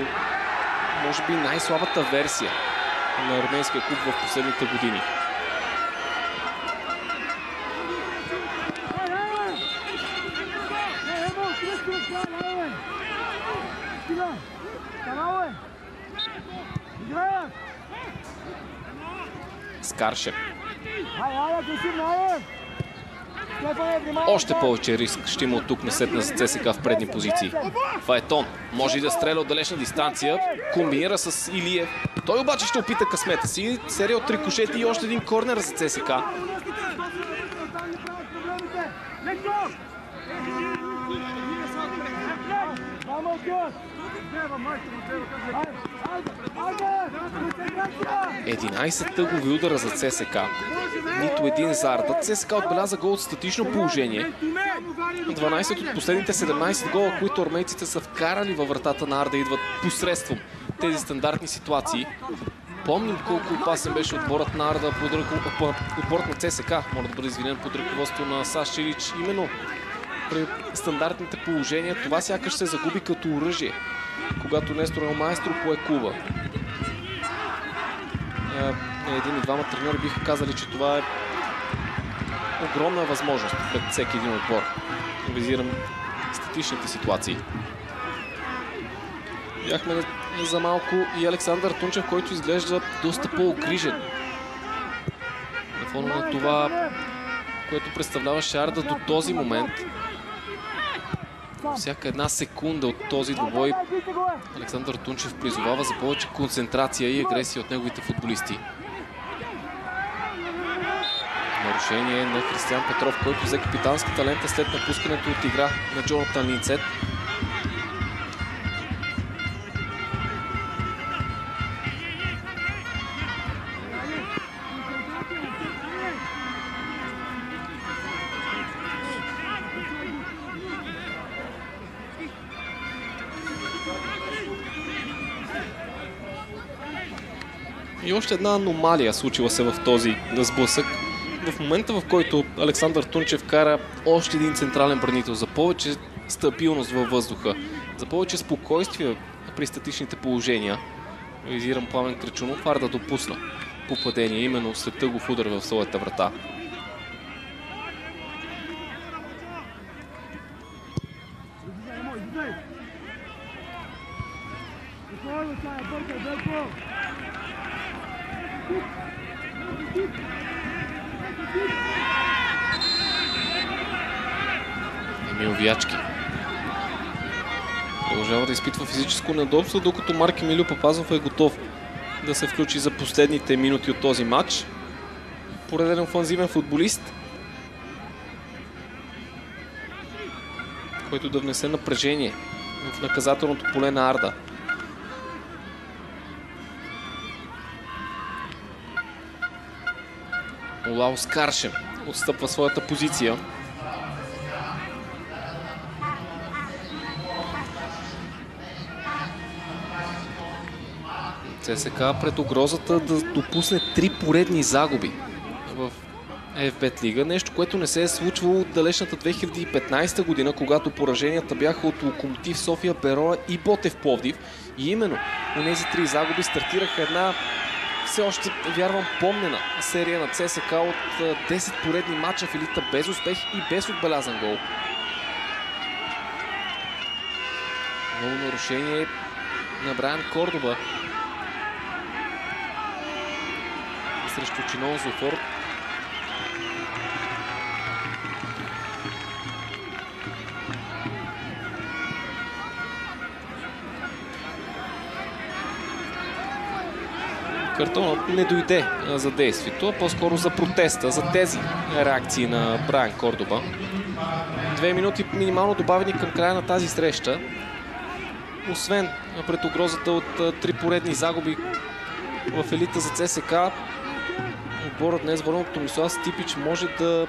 може би, най-слабата версия на армейския клуб в последните години. Скаршев. Още повече риск ще има от тук насетне за ЦСКА в предни позиции. Фаетон може и да стреля от далечна дистанция. Комбинира с Илиев. Той обаче ще опита късмета си. Серия от рикошети и още един корнер за ЦСКА. 11 тъгови удара за ЦСК. Нито един за Арда. ЦСК отбеляза гол от статично положение. 12 от последните 17 гола, които армейците са вкарали във вратата на Арда, идват посредством тези стандартни ситуации. Помним колко опасен беше отборът на Арда, отборът на ЦСК, може да бъде извинен, под ръководство на Саш Илич. Именно при стандартните положения това сякаш се загуби като оръжие, когато Нестор Елмайстро пое клуба. Един и двама треньори биха казали, че това е огромна възможност пред всеки един отбор. Визирам статичните ситуации. Бяхме за малко и Александър Тунчев, който изглежда доста по-огрижен. На фона на това, което представляваше Арда до този момент. Всяка една секунда от този двубой Александър Тунчев призовава за повече концентрация и агресия от неговите футболисти. Нарушение на Християн Петров, който взе капитанската лента след напускането от игра на Джонатан Линцет. И още една аномалия случила се в този сблъсък. В момента, в който Александър Тунчев кара още един централен бранител за повече стабилност във въздуха, за повече спокойствие при статичните положения, визирам Пламен Крачунов, Арда допусна попадение именно след тъгов удар в своята врата. Емил Вячки продължава да изпитва физическо неудобство, докато Марк Емилио Папазов е готов да се включи за последните минути от този матч. Пореден офанзивен футболист, който да внесе напрежение в наказателното поле на Арда. Олаус Каршем отстъпва своята позиция. ЦСК пред угрозата да допусне 3 поредни загуби в ФБ Лига. Нещо, което не се е случвало от далечната 2015 година, когато пораженията бяха от Локомотив София, Бероя и Ботев Пловдив. И именно у тези 3 загуби стартираха една все още, вярвам, помнена серия на ЦСК от 10 поредни матча в елита без успех и без отбелязан гол. Ново нарушение на Брайан Кордоба срещу Чинон Зофор. Картонът не дойде за действието, а по-скоро за протеста, за тези реакции на Брайан Кордоба. 2 минути минимално добавени към края на тази среща. Освен пред угрозата от 3 поредни загуби в елита за ЦСК, отборът днес воден от Томислав Стипич може да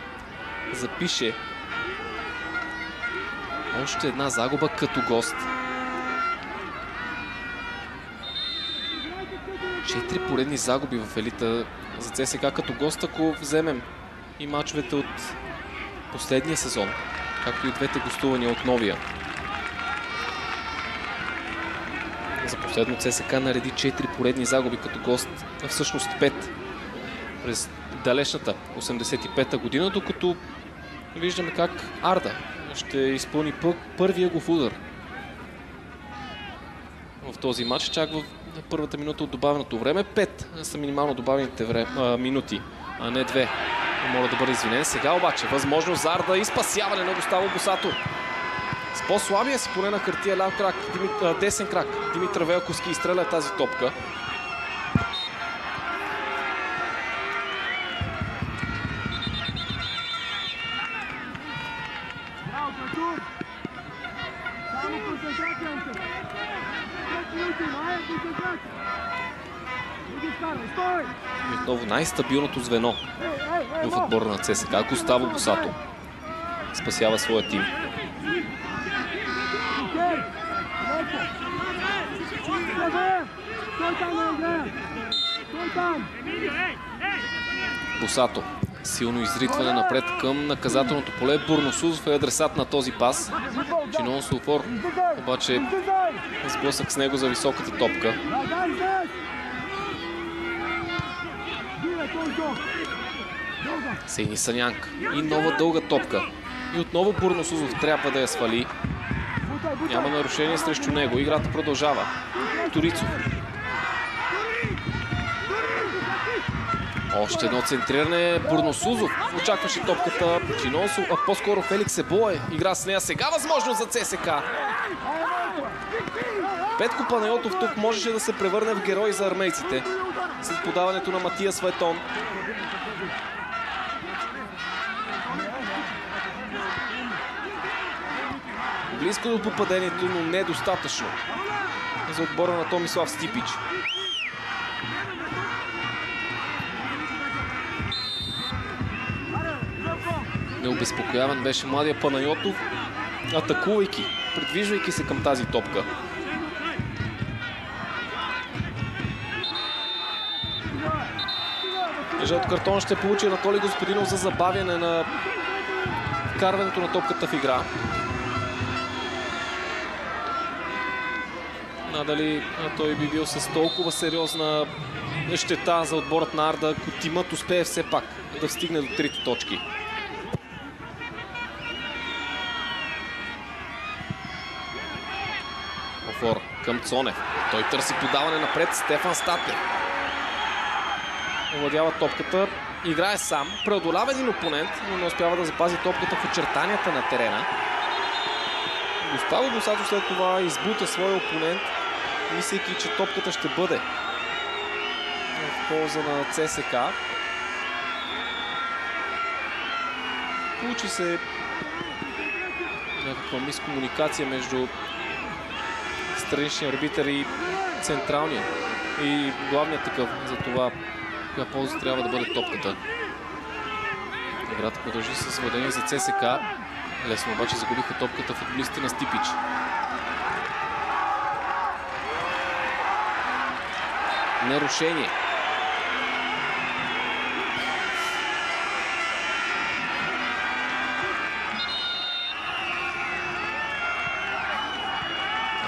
запише още една загуба като гост. 4 поредни загуби в елита за ЦСК като гост, ако вземем и мачовете от последния сезон, както и двете гостувания от новия. За последно ЦСК нареди 4 поредни загуби като гост, а всъщност 5 през далечната 85-та година, докато виждаме как Арда ще изпълни първия гол удар в този матч, чак в първата минута от добавеното време. 5 са минимално добавените минути, а не 2. Моля да бъде извинен. Сега обаче възможност за Арда и спасяване на Густаво Босато. С по-слабия си поне на хартия ляв крак, десен крак, Димитър Велковски изстреля тази топка. И отново най-стабилното звено в отбора на ЦСКА. Густаво Босато спасява своя тим. Босато. Силно изритване напред към наказателното поле. Бурносузов е адресат на този пас. Чинон Сулфор обаче сблъсък с него за високата топка. Сейни Санянк. И нова дълга топка. И отново Бурносузов трябва да я свали. Няма нарушение срещу него. Играта продължава. Торицов. Още едно центриране. Бурносузов очакваше топката. Чинонсов, а по-скоро Феликс Ебое игра с нея. Сега възможност за ЦСКА. Петко Панайотов тук можеше да се превърне в герой за армейците. След подаването на Матия Светон. Близко до попадението, но недостатъчно за отбора на Томислав Стипич. Необезпокояван беше младия Панайотов, атакувайки, придвижвайки се към тази топка. Жълт картон ще получи Анатолий Господинов за забавяне на вкарването на топката в игра. Надали той би бил с толкова сериозна щета за отборът на Арда, ако тимът успее все пак да стигне до трите точки. Офор към Цонев. Той търси подаване напред. Стефан Статлев овладява топката. Играе сам. Преодолява един опонент, но не успява да запази топката в очертанията на терена. Густаво Босато след това избута своя опонент, мислейки, че топката ще бъде в полза на ЦСКА. Получи се някаква мискомуникация между страничния арбитър и централния и главният такъв за това коя полза трябва да бъде топката. Играта продължи с владение за ЦСКА. Лесно обаче загубиха топката футболистите на Стипич. Нарушение.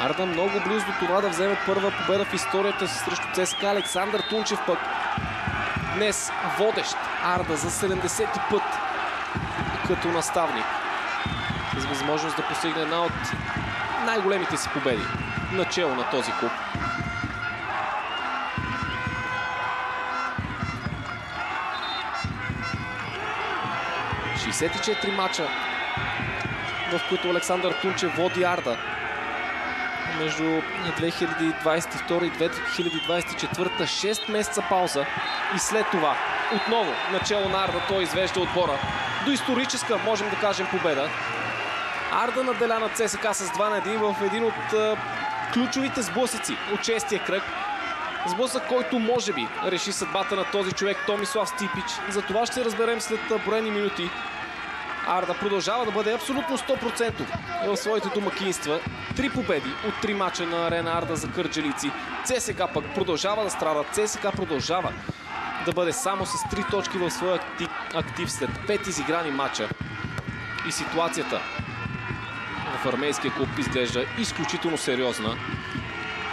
Арда много близо до това да вземе първа победа в историята си срещу ЦСКА. Александър Тунчев пък днес водещ Арда за 70-ти път като наставник. С възможност да постигне една от най-големите си победи начело на този клуб. – 64 мача, в които Александър Тунчев води Арда между 2022 и 2024, 6 месеца пауза и след това отново начало на Арда той извежда отбора до историческа, можем да кажем, победа. Арда наделя на ЦСКА с 2-1 в един от ключовите сблъсъци от 6-тия кръг. Сблъсък, който може би реши съдбата на този човек Томислав Стипич. За това ще разберем след броени минути. Арда продължава да бъде абсолютно 100% в своите домакинства. 3 победи от 3 мача на Арена Арда за кърджалийци. ЦСКА пък продължава да страда. ЦСКА продължава да бъде само с 3 точки в своя актив след 5 изиграни мача. И ситуацията в армейския клуб изглежда изключително сериозна,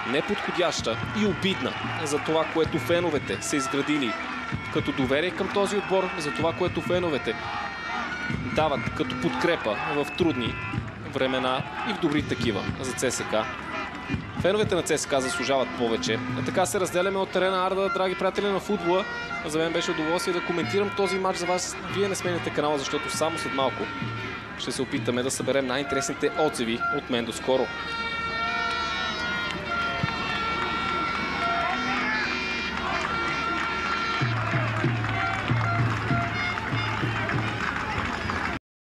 неподходяща и обидна за това, което феновете са изградили като доверие към този отбор, за това, което феновете дават като подкрепа в трудни времена и в добри такива за ЦСКА. Феновете на ЦСКА заслужават повече. Така се разделяме от Арена Арда, драги приятели на футбола. За мен беше удоволствие да коментирам този матч за вас. Вие не смените канала, защото само след малко ще се опитаме да съберем най-интересните отзиви от мен. До скоро!